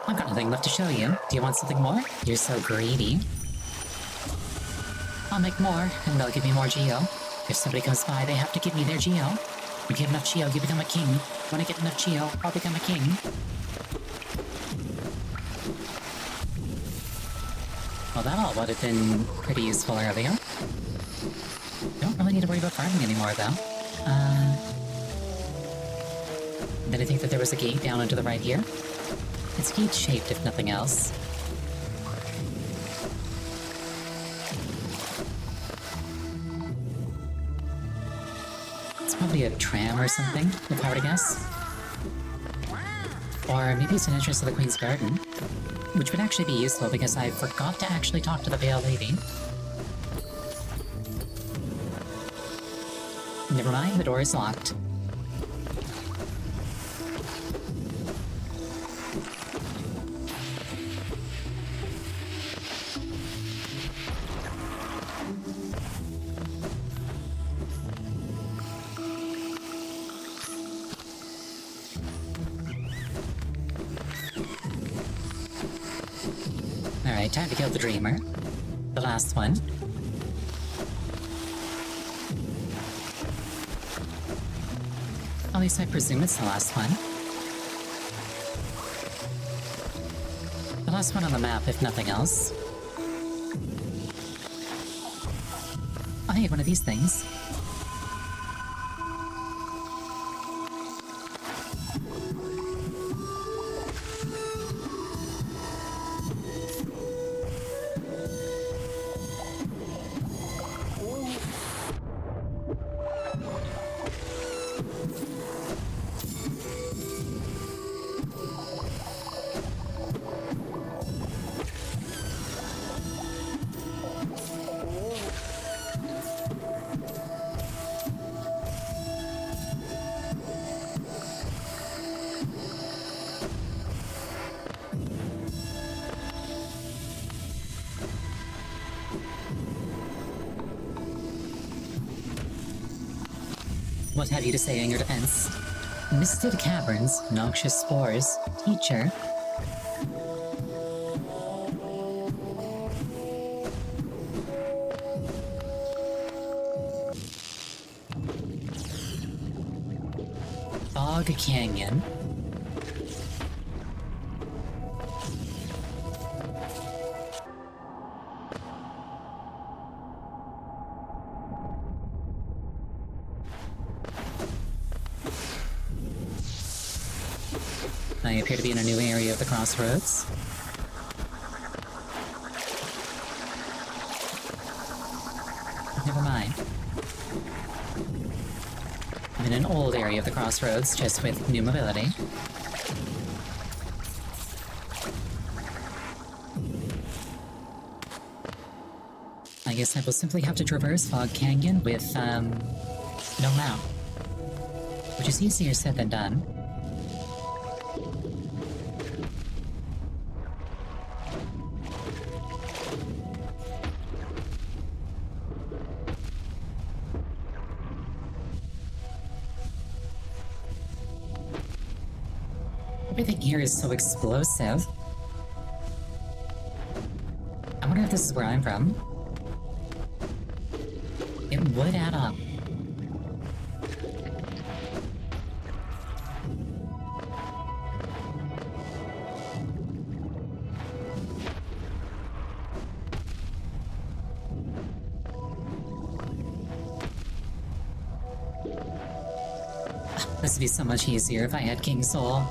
I've got nothing left to show you. Do you want something more? You're so greedy. I'll make more, and they'll give me more Geo. If somebody comes by, they have to give me their Geo. You get enough Geo, you become a king. When I get enough Geo, I'll become a king. Well, that all would have been pretty useful earlier. Don't really need to worry about farming anymore, though. Then I think that there was a gate down into the right here. It's gate-shaped, if nothing else. It's probably a tram or something, if I were to guess. Or maybe it's an entrance to the Queen's Garden, which would actually be useful because I forgot to actually talk to the Veiled Lady. Never mind, the door is locked. Alright, time to kill the Dreamer. The last one. At least I presume it's the last one. The last one on the map, if nothing else. Oh hey, one of these things. What have you to say in your defense? Misted caverns, noxious spores, teacher. Fog Canyon. I appear to be in a new area of the crossroads. Never mind. I'm in an old area of the crossroads, just with new mobility. I guess I will simply have to traverse Fog Canyon with, no map. which is easier said than done. Everything here is so explosive. I wonder if this is where I'm from. It would add up. This would be so much easier if I had King Soul.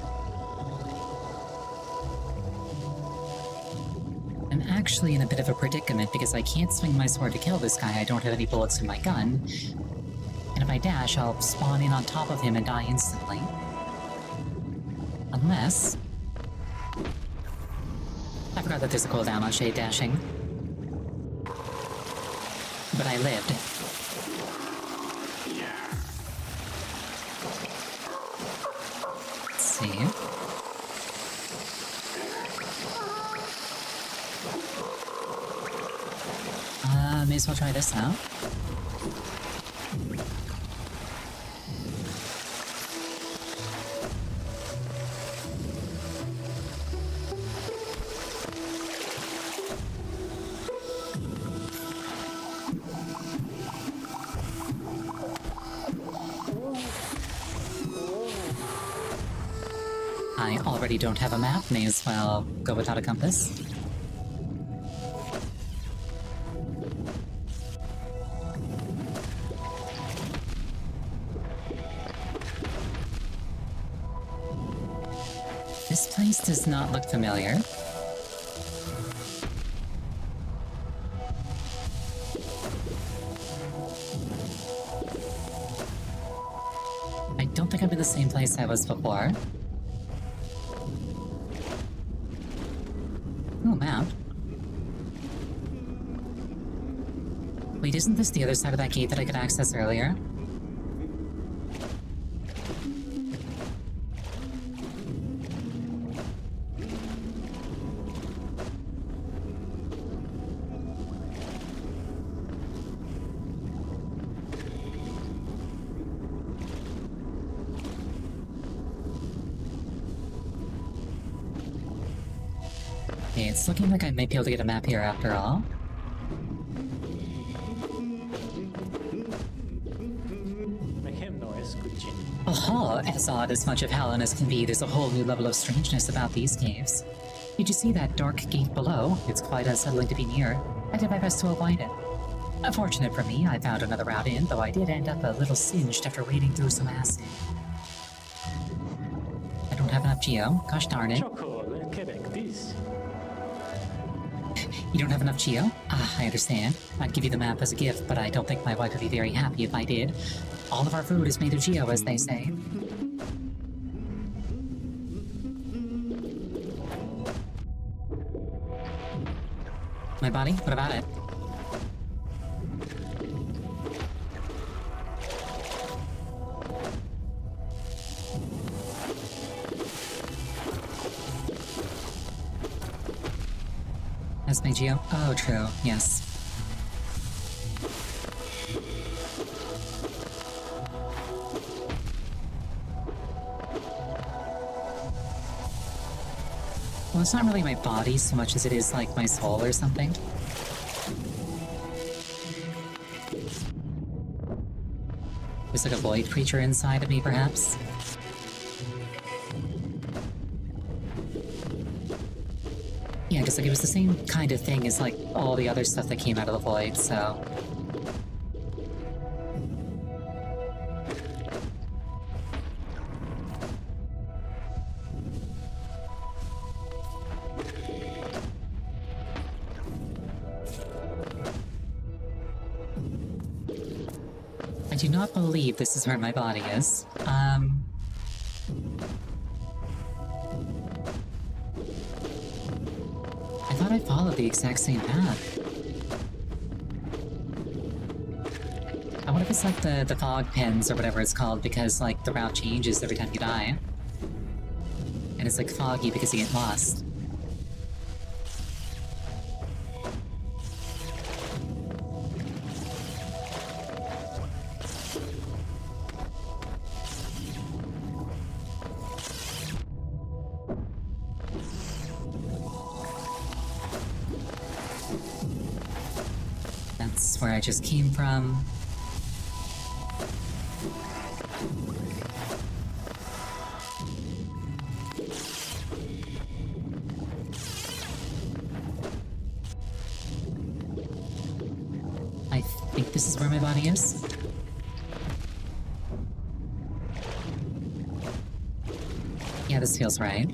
I'm actually in a bit of a predicament because I can't swing my sword to kill this guy. I don't have any bullets in my gun. And if I dash, I'll spawn in on top of him and die instantly. Unless... I forgot that there's a cooldown on shade dashing. But I lived. Let's see. May as well try this out. I already don't have a map, may as well go without a compass. This place does not look familiar. I don't think I'm in the same place I was before. Oh, map. Wait, isn't this the other side of that gate that I could access earlier? Okay, it's looking like I might be able to get a map here after all. Oh, as odd as much of Hallen as can be, there's a whole new level of strangeness about these caves. Did you see that dark gate below? It's quite unsettling to be near. I did my best to avoid it. Unfortunate for me, I found another route in, though I did end up a little singed after wading through some acid. I don't have enough geo. Gosh darn it. You don't have enough geo? Ah, I understand. I'd give you the map as a gift, but I don't think my wife would be very happy if I did. All of our food is made of geo, as they say. My body? What about it? That's my geo? Oh, true. Yes. Well, it's not really my body so much as it is like my soul or something. There's like a void creature inside of me, perhaps? Yeah, because like it was the same kind of thing as like all the other stuff that came out of the void, so... I do not believe this is where my body is. I thought I followed the exact same path. I wonder if it's like the fog pens or whatever it's called, because like the route changes every time you die. And it's like foggy because you get lost. That's where I just came from. I think this is where my body is. Yeah, this feels right.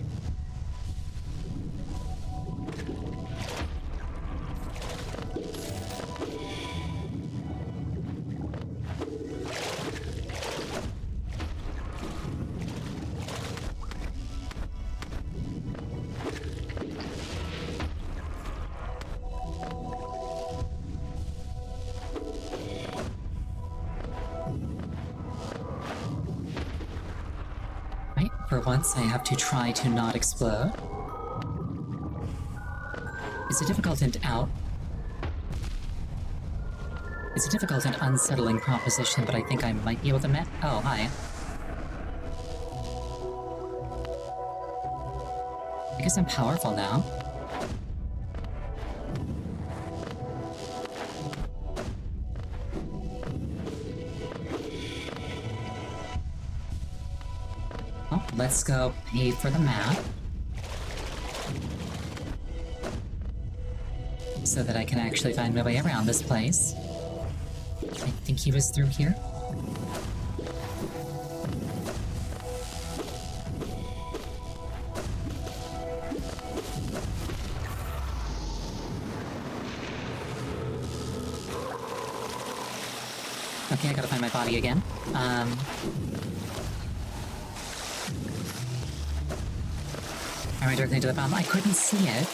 Right, for once I have to try to not explode. It's a difficult and It's a difficult and unsettling proposition, but I think I might be able to Oh, hi. I guess I'm powerful now. Well, let's go pay for the map. So that I can actually find my way around this place. I think he was through here. Okay, I gotta find my body again. I went directly to the bottom. I couldn't see it.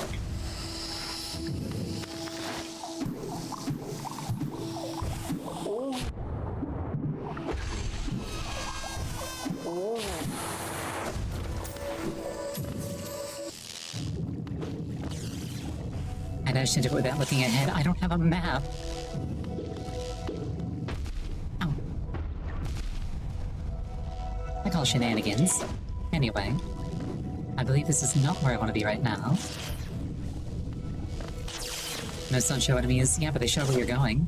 I managed to do it without looking ahead. I don't have a map. Oh. I call shenanigans. Anyway, I believe this is not where I want to be right now. Notes don't show enemies. Yeah, but they show where you're going.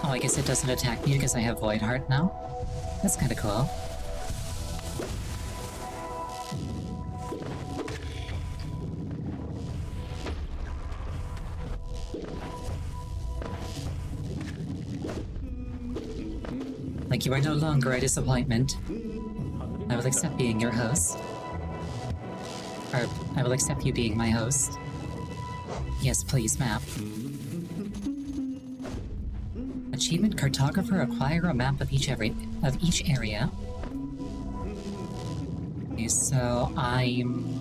Oh, I guess it doesn't attack me because I have Void Heart now? That's kinda cool. Like, you are no longer a disappointment. I will accept being your host. Or, I will accept you being my host. Yes, please, map. Achievement Cartographer, acquire a map of each area. Okay, so I'm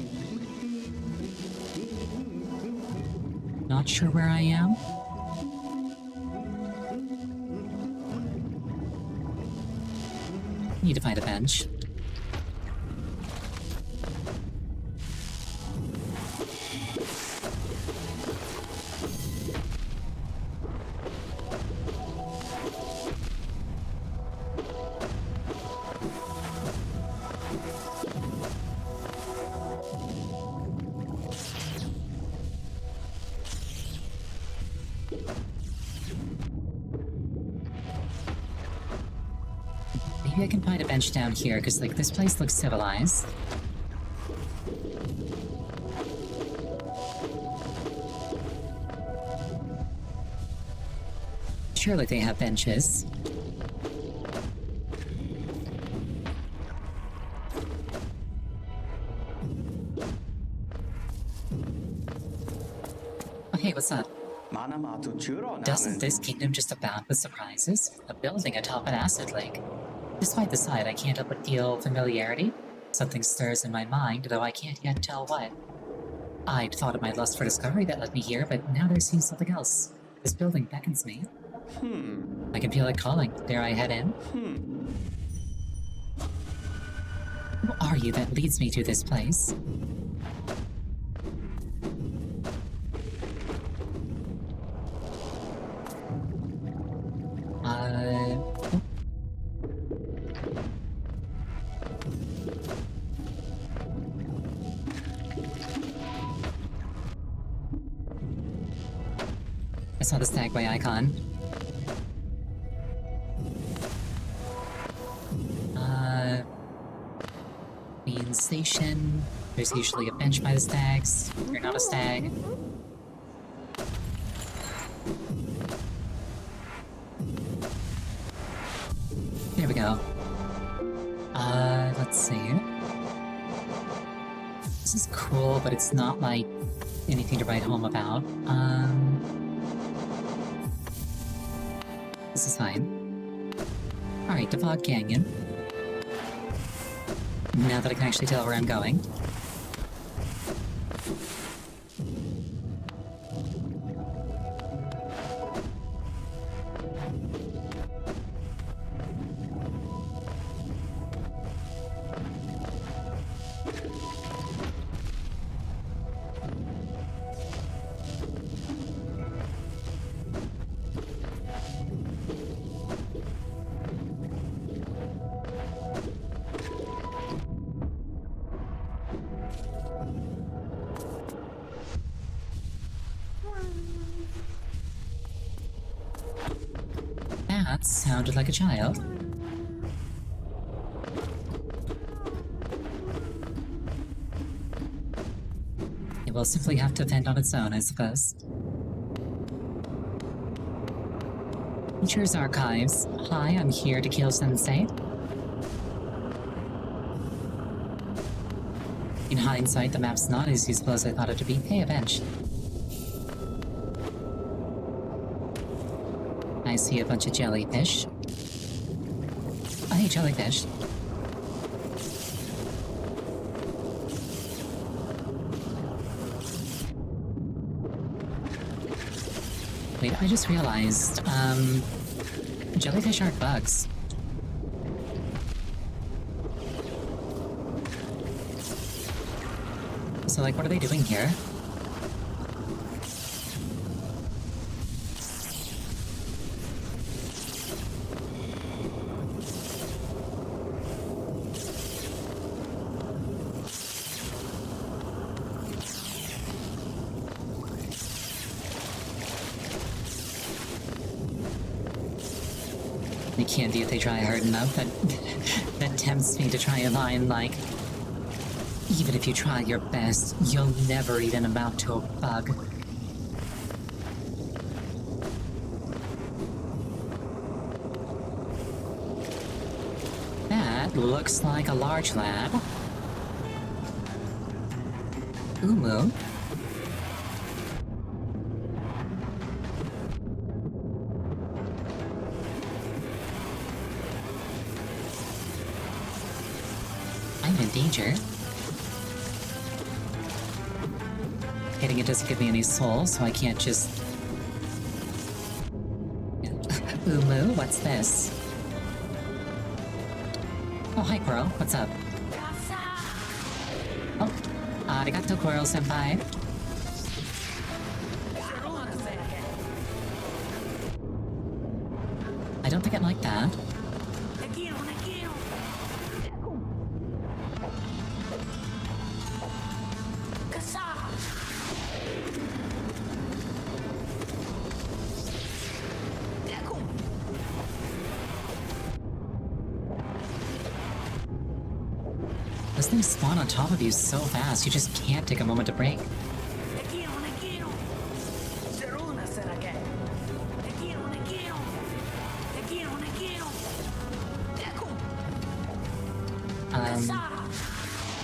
not sure where I am. Need to find a bench. Maybe I can find a bench down here, because, like, this place looks civilized. Surely they have benches. what's up? Doesn't this kingdom just abound with surprises? A building atop an acid lake. Despite the sight, I can't help but feel familiarity. Something stirs in my mind, though I can't yet tell what. I'd thought of my lust for discovery that led me here, but now there seems something else. This building beckons me. I can feel it calling. Dare I head in? Who are you that leads me to this place? I saw the Stagway icon. Main station. There's usually a bench by the stags. You're not a stag. There we go. Let's see. This is cool, but it's not like anything to write home about. This is fine. Alright, Devog Canyon. Now that I can actually tell where I'm going. That sounded like a child. It will simply have to fend on its own, I suppose. Features Archives. Hi, I'm here to kill Sensei. In hindsight, the map's not as useful as I thought it to be. Hey, a bench. I see a bunch of jellyfish. Oh, hey, jellyfish. Wait, I just realized, jellyfish aren't bugs. So, like, what are they doing here? They candy if they try hard enough. That tempts me to try a line like, even if you try your best, you'll never even amount to a bug. That looks like a large lab. Umu. I'm in danger. Hitting it doesn't give me any soul, so I can't just... Umu, what's this? Oh, hi, Quirrell. What's up? Oh, arigato, Quirrell-senpai. I don't think I'd like that. Those things spawn on top of you so fast, you just can't take a moment to break.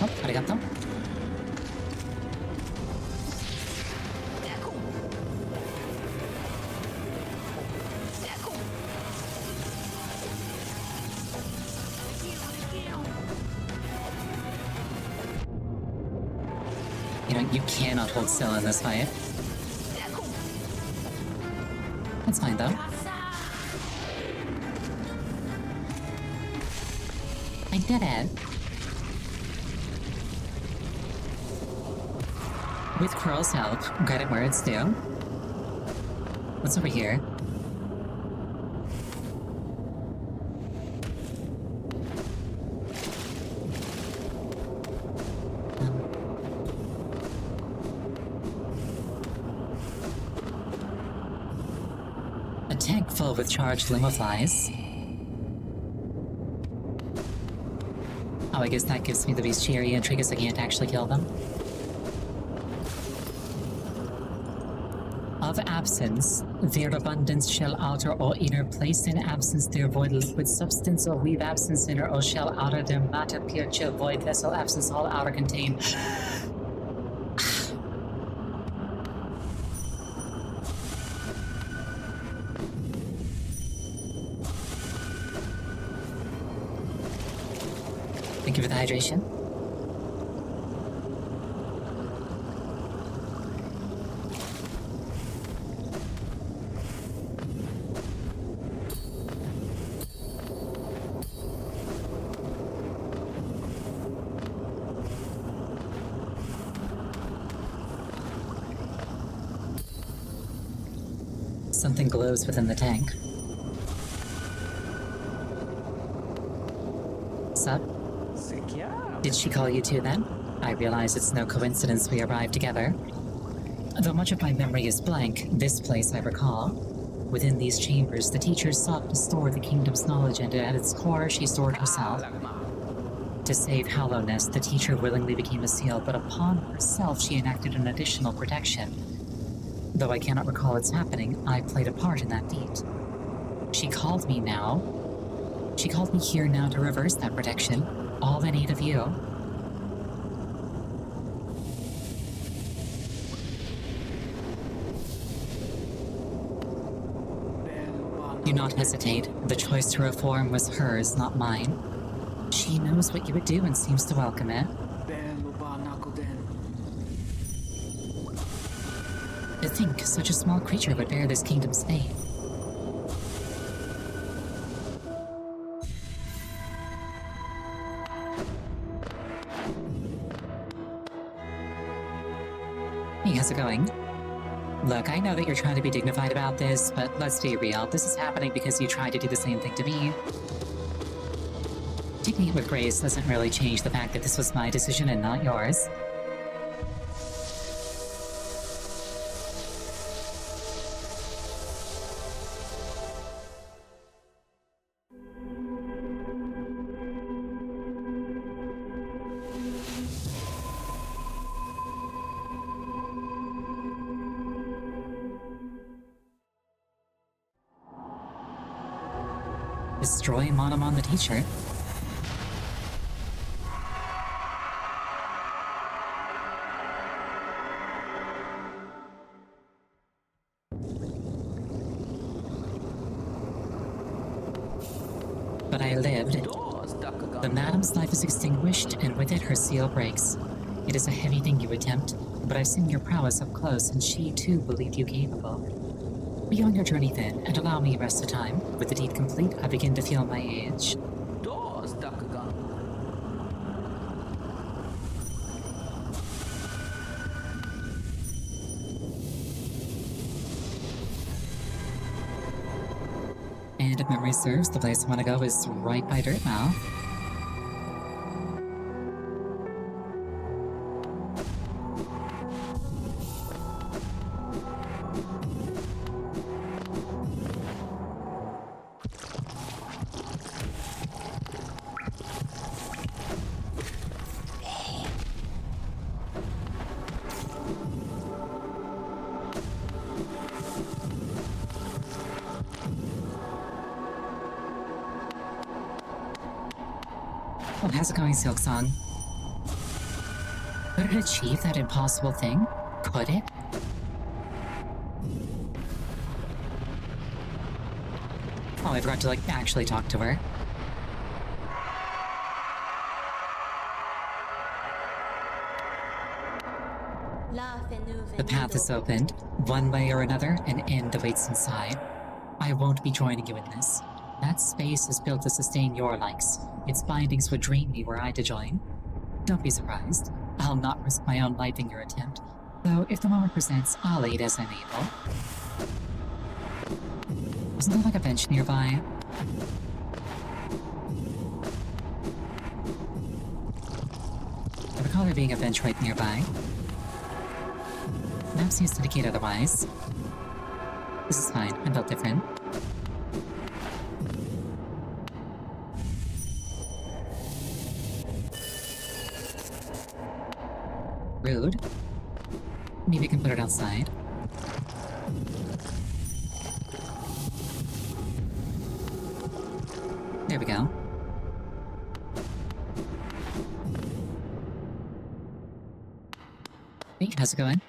Oh, arigato. point, you cannot hold still in this fight. That's fine, though. I did it. With Quirrell's help, credit where it's due. What's over here? A tank full with charged limoflies. Oh, I guess that gives me the bestiary entry because I can't actually kill them. Of absence, their abundance shall outer or inner place in absence their void liquid substance or weave absence inner or shall outer their matter pure chill void vessel absence all outer contain. Thank you for the hydration. Something glows within the tank. Sup? Did she call you too then? I realize it's no coincidence we arrived together. Though much of my memory is blank, this place I recall. Within these chambers, the teacher sought to store the kingdom's knowledge, and at its core, she stored herself. To save Hallownest, the teacher willingly became a seal, but upon herself she enacted an additional protection. Though I cannot recall its happening, I played a part in that deed. She called me now. She called me here now to reverse that protection, all in aid of you. Do not hesitate. The choice to reform was hers, not mine. She knows what you would do and seems to welcome it. To think such a small creature would bear this kingdom's fate. Hey, how's it going? Look, I know that you're trying to be dignified about this, but let's be real. This is happening because you tried to do the same thing to me. Taking it with grace doesn't really change the fact that this was my decision and not yours. Destroy Monomon the teacher. But I lived. The madam's life is extinguished, and with it her seal breaks. It is a heavy thing you attempt, but I've seen your prowess up close, and she too believed you capable. Be on your journey then, and allow me rest of time. With the deed complete, I begin to feel my age. And if memory serves, the place I want to go is right by Dirtmouth. Oh, how's it going, Silksong? Could it achieve that impossible thing? Could it? Oh, I forgot to, actually talk to her. The path is opened. One way or another, an end awaits inside. I won't be joining you in this. That space is built to sustain your likes. Its bindings would drain me were I to join. Don't be surprised. I'll not risk my own life in your attempt. Though if the moment presents, I'll aid as I'm able. Isn't there like a bench nearby? I recall there being a bench right nearby. Map seems to indicate otherwise. This is fine. I'm built different. Rude. Maybe I can put it outside. There we go. Hey, how's it going?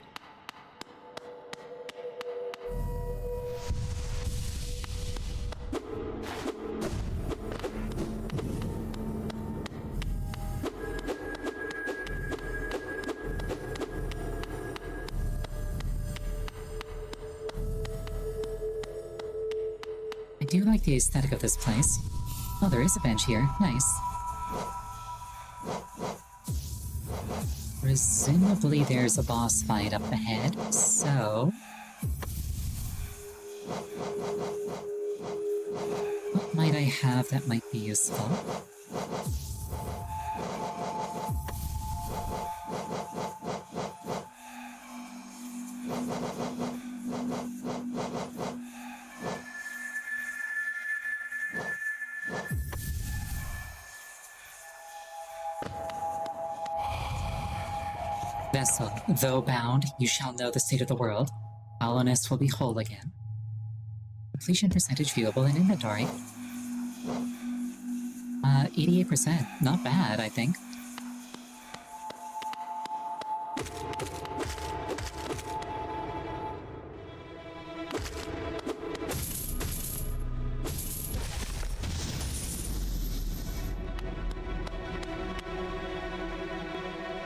I do like the aesthetic of this place. Oh, there is a bench here. Nice. Presumably there's a boss fight up ahead, so... what might I have that might be useful? Vessel, though bound, you shall know the state of the world. Hollowness will be whole again. Completion percentage viewable in inventory. 88%. Not bad, I think.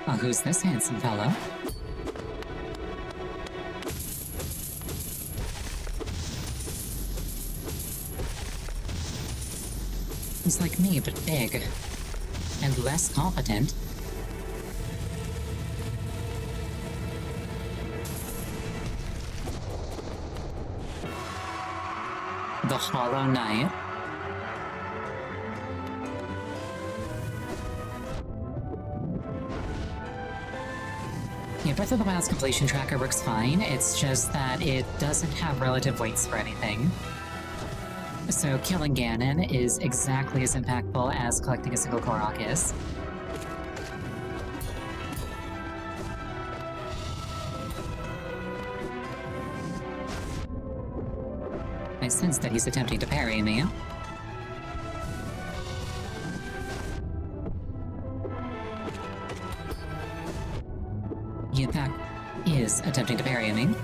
Oh, who's this handsome fellow? He's like me, but big. And less competent. The Hollow Knight. Yeah, Breath of the Wild's completion tracker works fine, it's just that it doesn't have relative weights for anything. So killing Ganon is exactly as impactful as collecting a single Korok is. I sense that he's attempting to parry me. He in fact is attempting to parry me.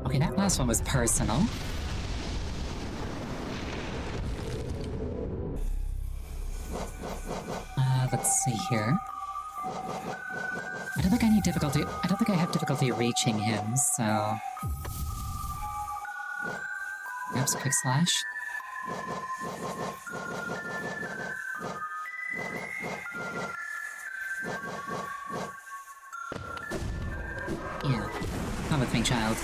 Okay, that last one was personal. Let's see here. I don't think I need difficulty. I don't think I have difficulty reaching him, so... perhaps quick slash? Yeah. Come with me, child.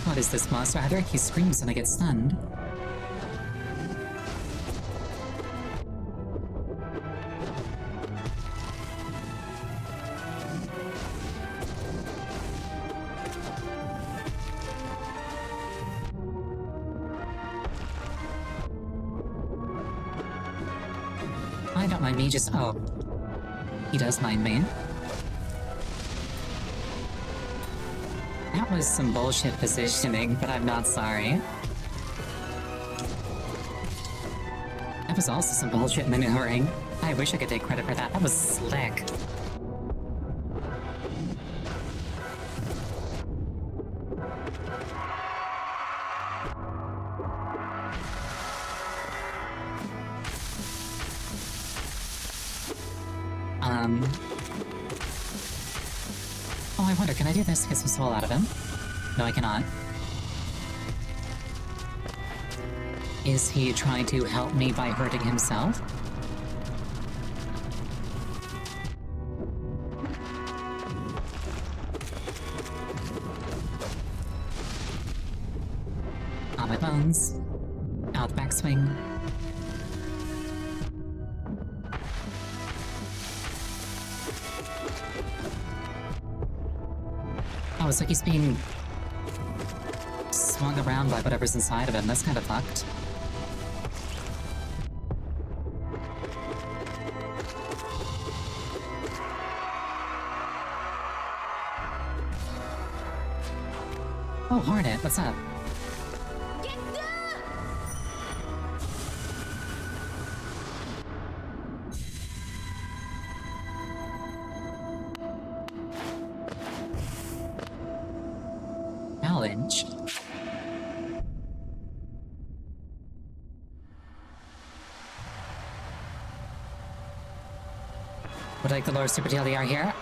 What is this monster? Either he screams and I get stunned. don't mind me, just... Oh. He does mind me. That was some bullshit positioning, but I'm not sorry. That was also some bullshit maneuvering. I wish I could take credit for that. That was slick. Oh, I wonder, can I do this to get some soul out of him? No, I cannot. Is he trying to help me by hurting himself? On my bones. Out the backswing. Oh, it's like he's being swung around by whatever's inside of him. That's kind of fucked. Oh, Hornet, what's up? Challenge? Would like the Lord Super TLDR here?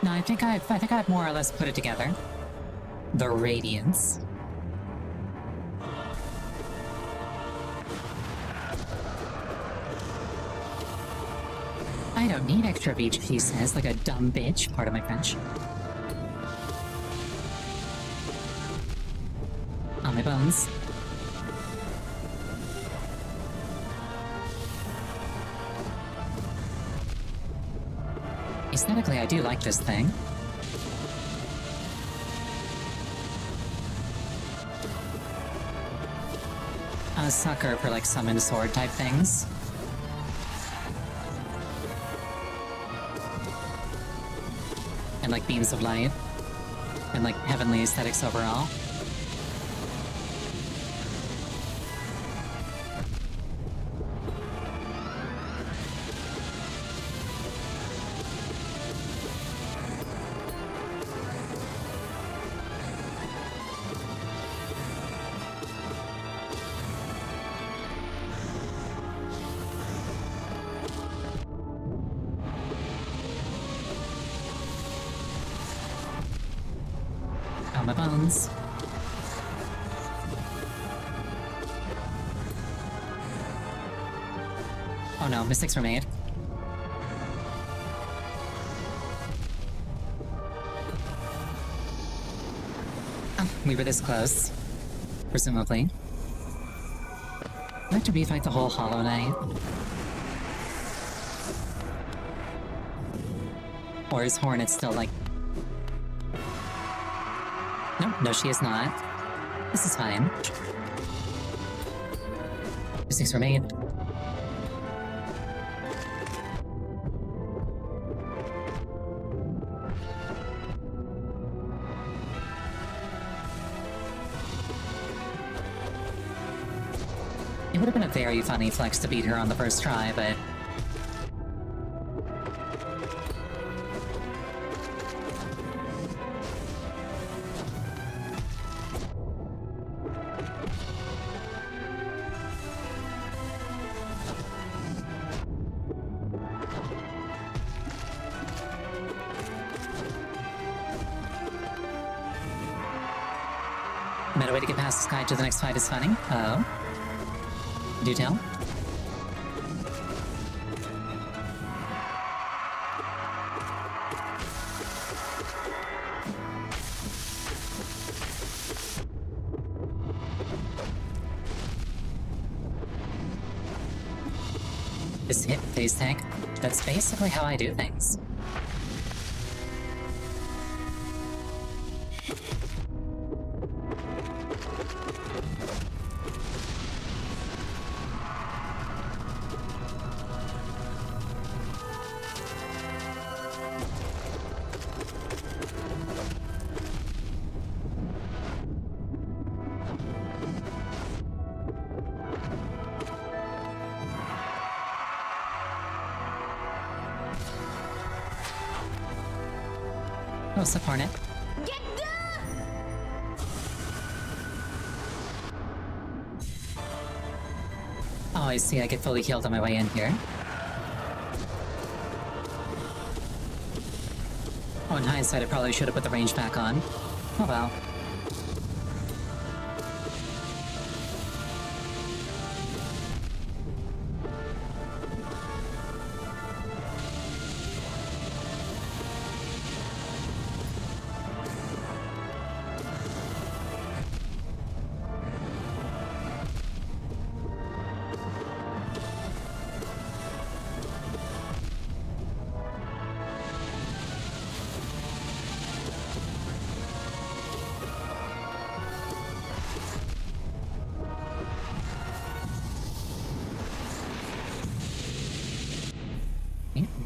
No, I think I've more or less put it together. The Radiance. I don't need extra beach, he says, like a dumb bitch. Pardon my French. On my bones. Aesthetically, I do like this thing. I'm a sucker for like summon sword type things. And like beams of light. And like heavenly aesthetics overall. On my bones. Oh no, mistakes were made. Oh, we were this close. Presumably. Do I have to refight the whole Hollow Knight? Or is Hornet still like... No, she is not. This is fine. Mistakes were made. It would have been a very funny flex to beat her on the first try, but... Better way to get past this guy to the next fight is funny. Oh. Do tell. Just hit face tank. That's basically how I do things. What's up, Hornet? Oh, I see. I get fully healed on my way in here. Oh, in hindsight, I probably should have put the range back on. Oh well.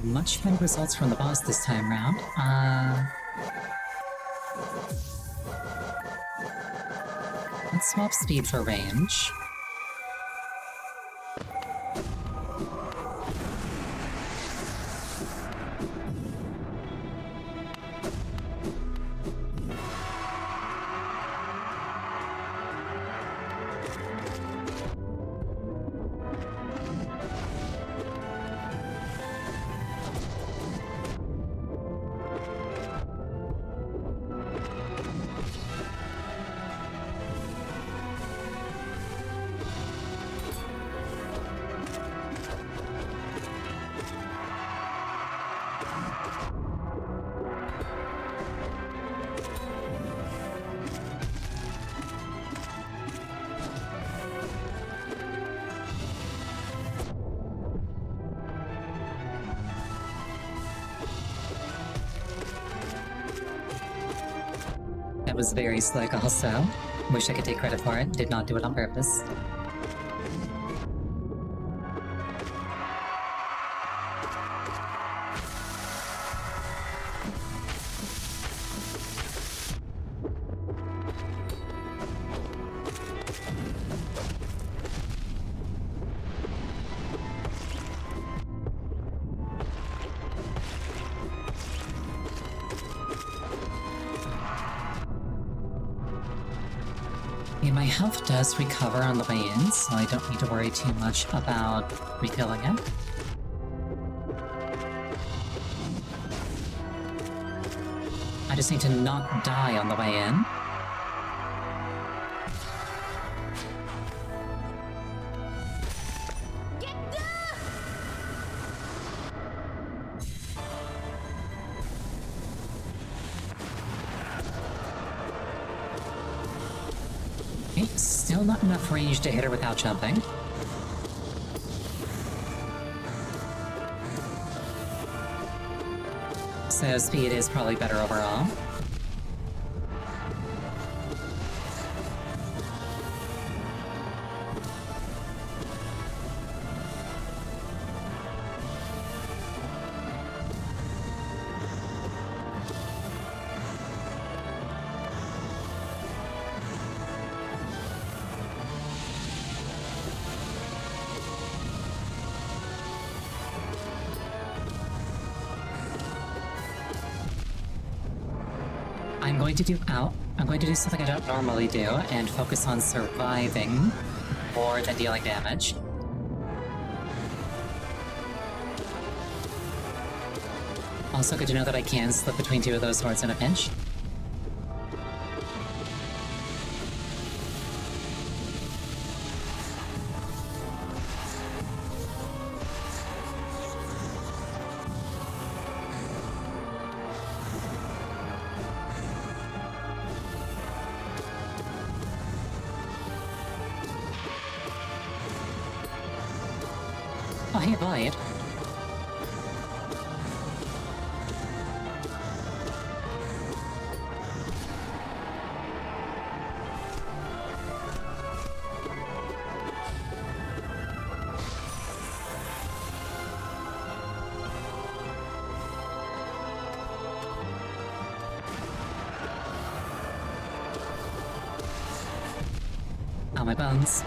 Much better results from the boss this time round. Let's swap speed for range. That was very slick also. Wish I could take credit for it. Did not do it on purpose. My health does recover on the way in, so I don't need to worry too much about refilling it. I just need to not die on the way in. Still not enough range to hit her without jumping. So speed is probably better overall. I'm going to do something I don't normally do and focus on surviving more than dealing damage. Also good to know that I can slip between two of those swords in a pinch. Oh, hey, Void. Oh, my bones.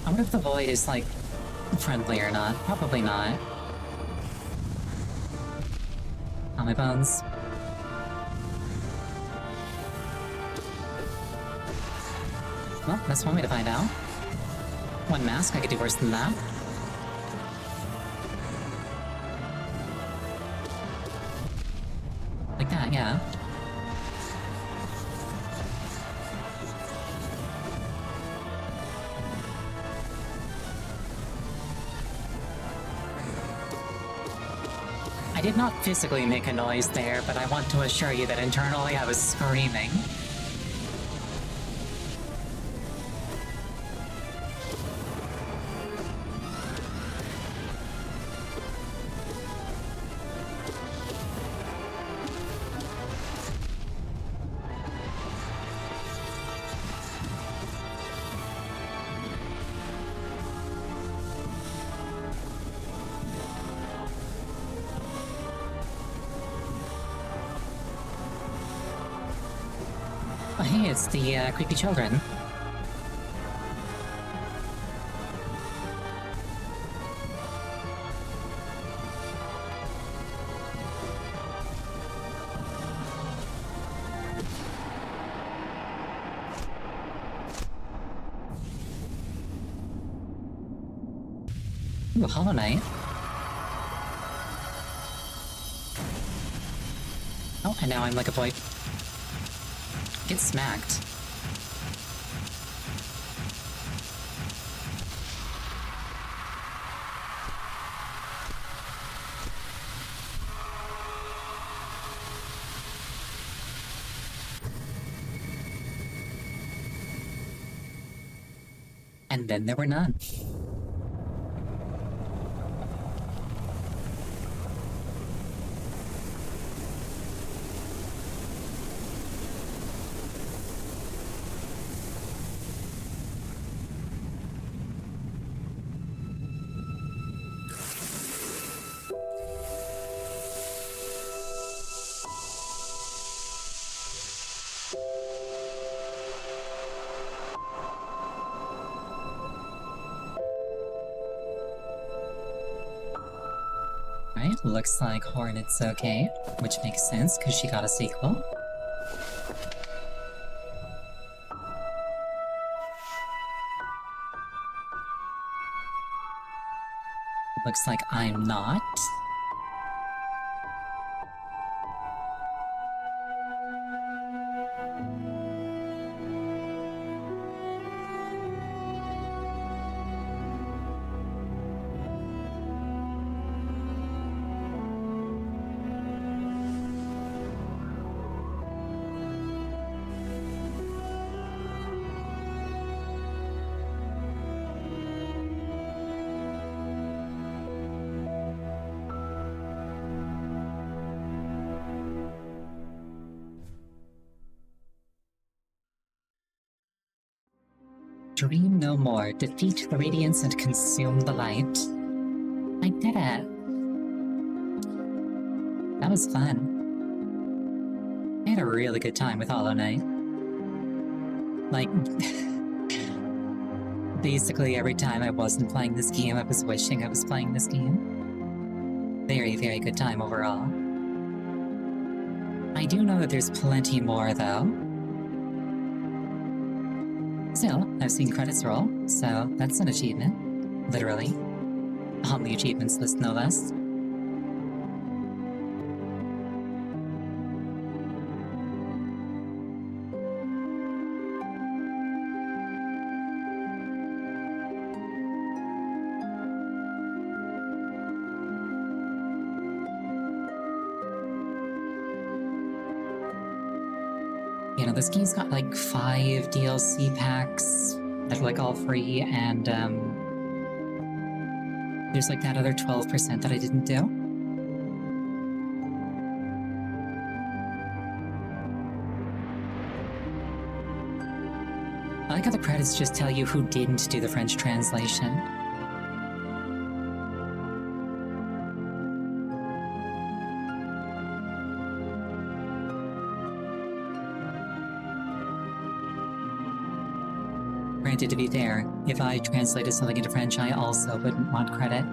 I wonder if the void is, like, friendly or not. Probably not. On my bones. Well, that's one way to find out. One mask, I could do worse than that. Like that, yeah. I did not physically make a noise there, but I want to assure you that internally I was screaming. Oh, hey, it's the creepy children. Ooh, Hollow Knight. Oh, and now I'm like a boy. Get smacked. And then there were none. Right, looks like Hornet's okay, which makes sense because she got a sequel. Looks like I'm not. Dream no more, defeat the radiance and consume the light. I did it. That was fun. I had a really good time with Hollow Knight. Like, basically every time I wasn't playing this game, I was wishing I was playing this game. Very, very good time overall. I do know that there's plenty more, though. Still, I've seen credits roll, so that's an achievement. Literally. On the achievements list, no less. You know, this game's got like 5 DLC packs that are like all free, and there's like that other 12% that I didn't do. I like how the credits just tell you who didn't do the French translation. Granted, expected, to be fair. If I translated something into French, I also wouldn't want credit.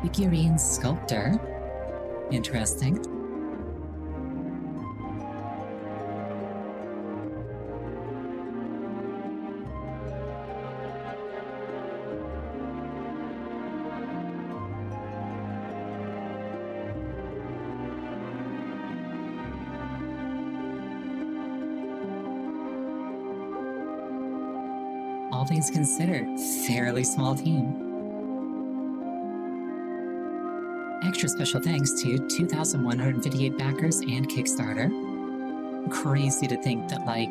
Figurine sculptor. Interesting. All things considered, fairly small team. Extra special thanks to 2,158 backers and Kickstarter. Crazy to think that like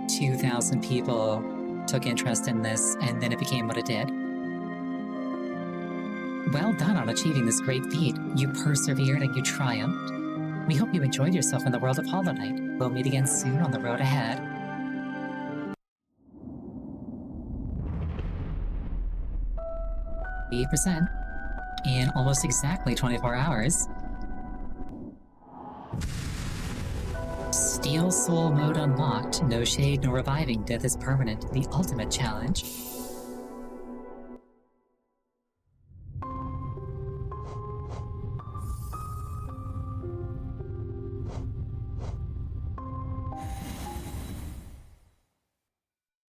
2,000 people took interest in this and then it became what it did. Well done on achieving this great feat. You persevered and you triumphed. We hope you enjoyed yourself in the world of Hollow Knight. We'll meet again soon on the road ahead. %. In almost exactly 24 hours. Steel Soul mode unlocked. No shade, no reviving. Death is permanent. The ultimate challenge.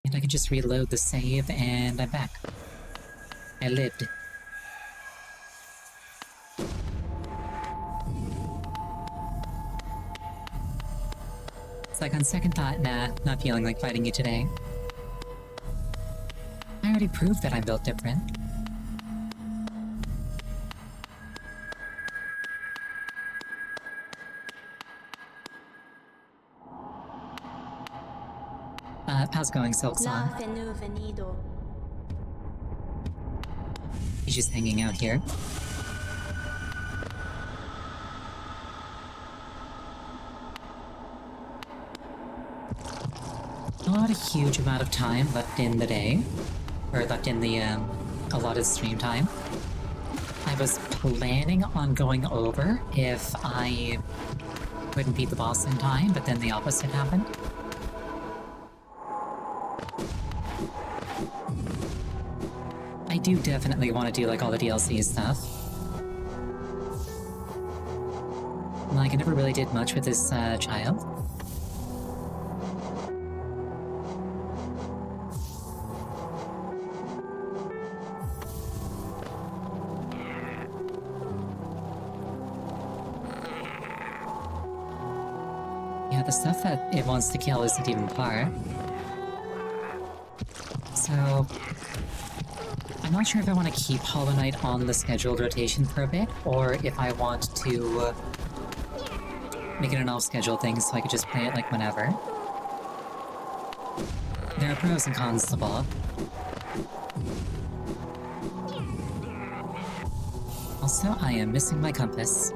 And I can just reload the save and I'm back. I lived. It's like on second thought, nah, not feeling like fighting you today. I already proved that I'm built different. How's it going, Silksong? He's just hanging out here. Not a huge amount of time left in the day, or left in the allotted stream time. I was planning on going over if I couldn't beat the boss in time, but then the opposite happened. I do definitely want to do like all the DLC stuff. Like I never really did much with this child. Yeah, the stuff that it wants to kill isn't even par. So I'm not sure if I want to keep Hollow Knight on the scheduled rotation for a bit, or if I want to make it an off-schedule thing so I could just play it like whenever. There are pros and cons to both. Also, I am missing my compass.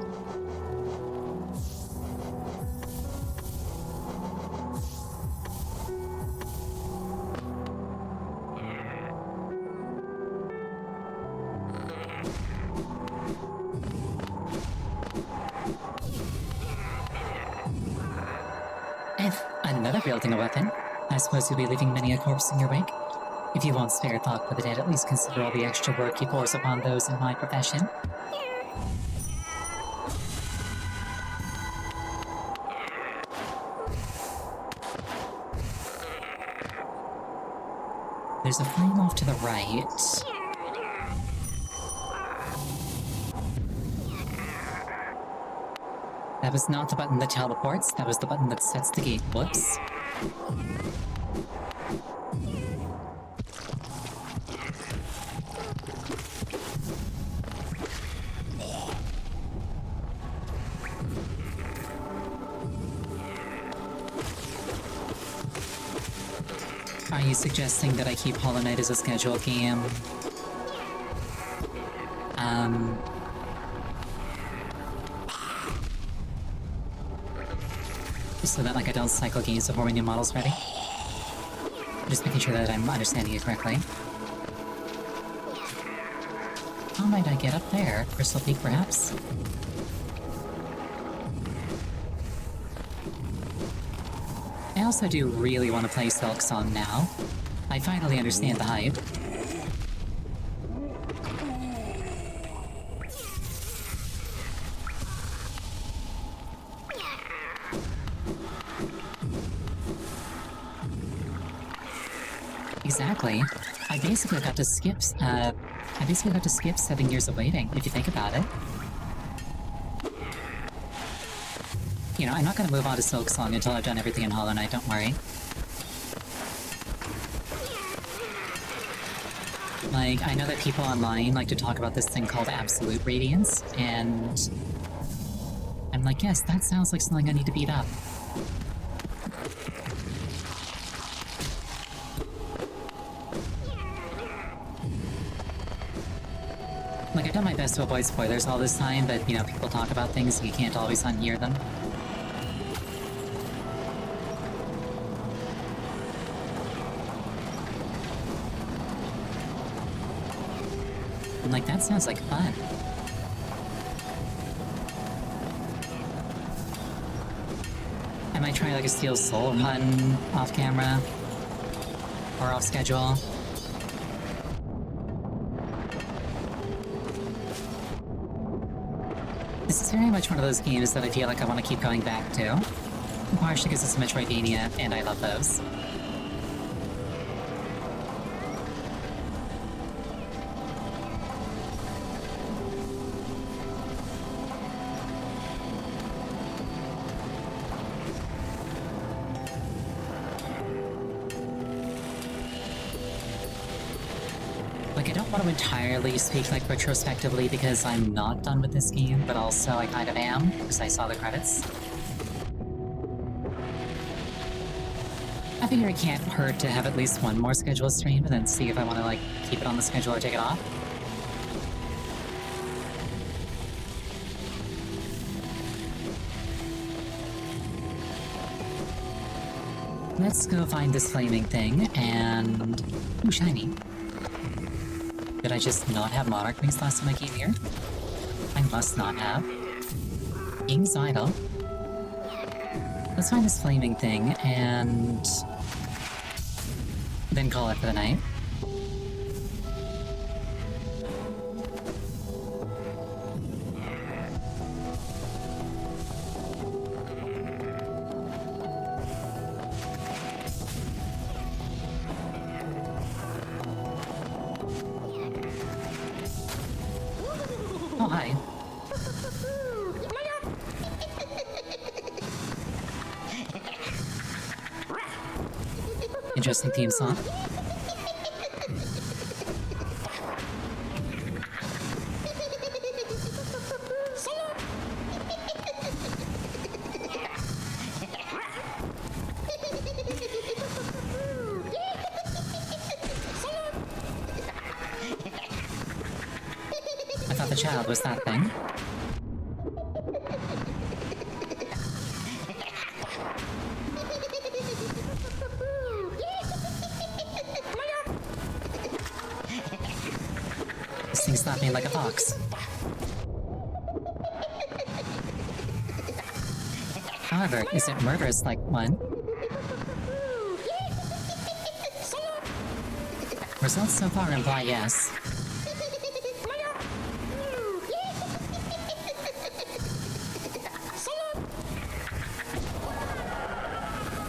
Another wielding a weapon. I suppose you'll be leaving many a corpse in your wake. If you won't spare thought for the dead, at least consider all the extra work you force upon those in my profession. There's a flame off to the right. That was not the button that teleports, that was the button that sets the gate. Whoops. Are you suggesting that I keep Hollow Knight as a scheduled game? so that like I don't cycle games before my new model's ready. Just making sure that I'm understanding it correctly. How might I get up there? Crystal Peak, perhaps? I also do really want to play Silksong now. I finally understand the hype. Exactly. I basically got to skip 7 years of waiting, if you think about it. You know, I'm not gonna move on to Silksong until I've done everything in Hollow Knight, don't worry. Like, I know that people online like to talk about this thing called Absolute Radiance, and I'm like, yes, that sounds like something I need to beat up. Like, I've done my best to avoid spoilers all this time, but, you know, people talk about things and you can't always unhear them. I'm like, that sounds like fun. I might try like a Steel Soul run off camera or off schedule. This is very much one of those games that I feel like I want to keep going back to. Partially because it's a Metroidvania, and I love those. Like, I don't want to entirely speak, like, retrospectively because I'm not done with this game, but also I kind of am, because I saw the credits. I figure it can't hurt to have at least one more scheduled stream and then see if I want to, like, keep it on the schedule or take it off. Let's go find this flaming thing, and... Ooh, shiny. Did I just not have Monarch Wings last time I came here? I must not have. King's Idol. Let's find this flaming thing, and... then call it for the night. Oh, hi. Interesting theme song. I thought the child was that thing. This thing's slapping like a fox. However, is it murderous like one? Results so far imply yes.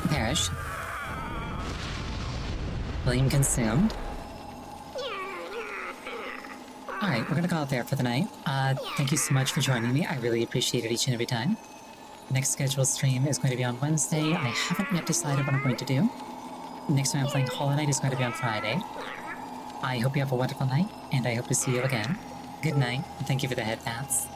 Perish. Flame consumed. Alright, we're gonna call it there for the night. Thank you so much for joining me. I really appreciate it each and every time. Next scheduled stream is going to be on Wednesday. I haven't yet decided what I'm going to do. Next time I'm playing Hollow Knight is going to be on Friday. I hope you have a wonderful night, and I hope to see you again. Good night, and thank you for the head pats.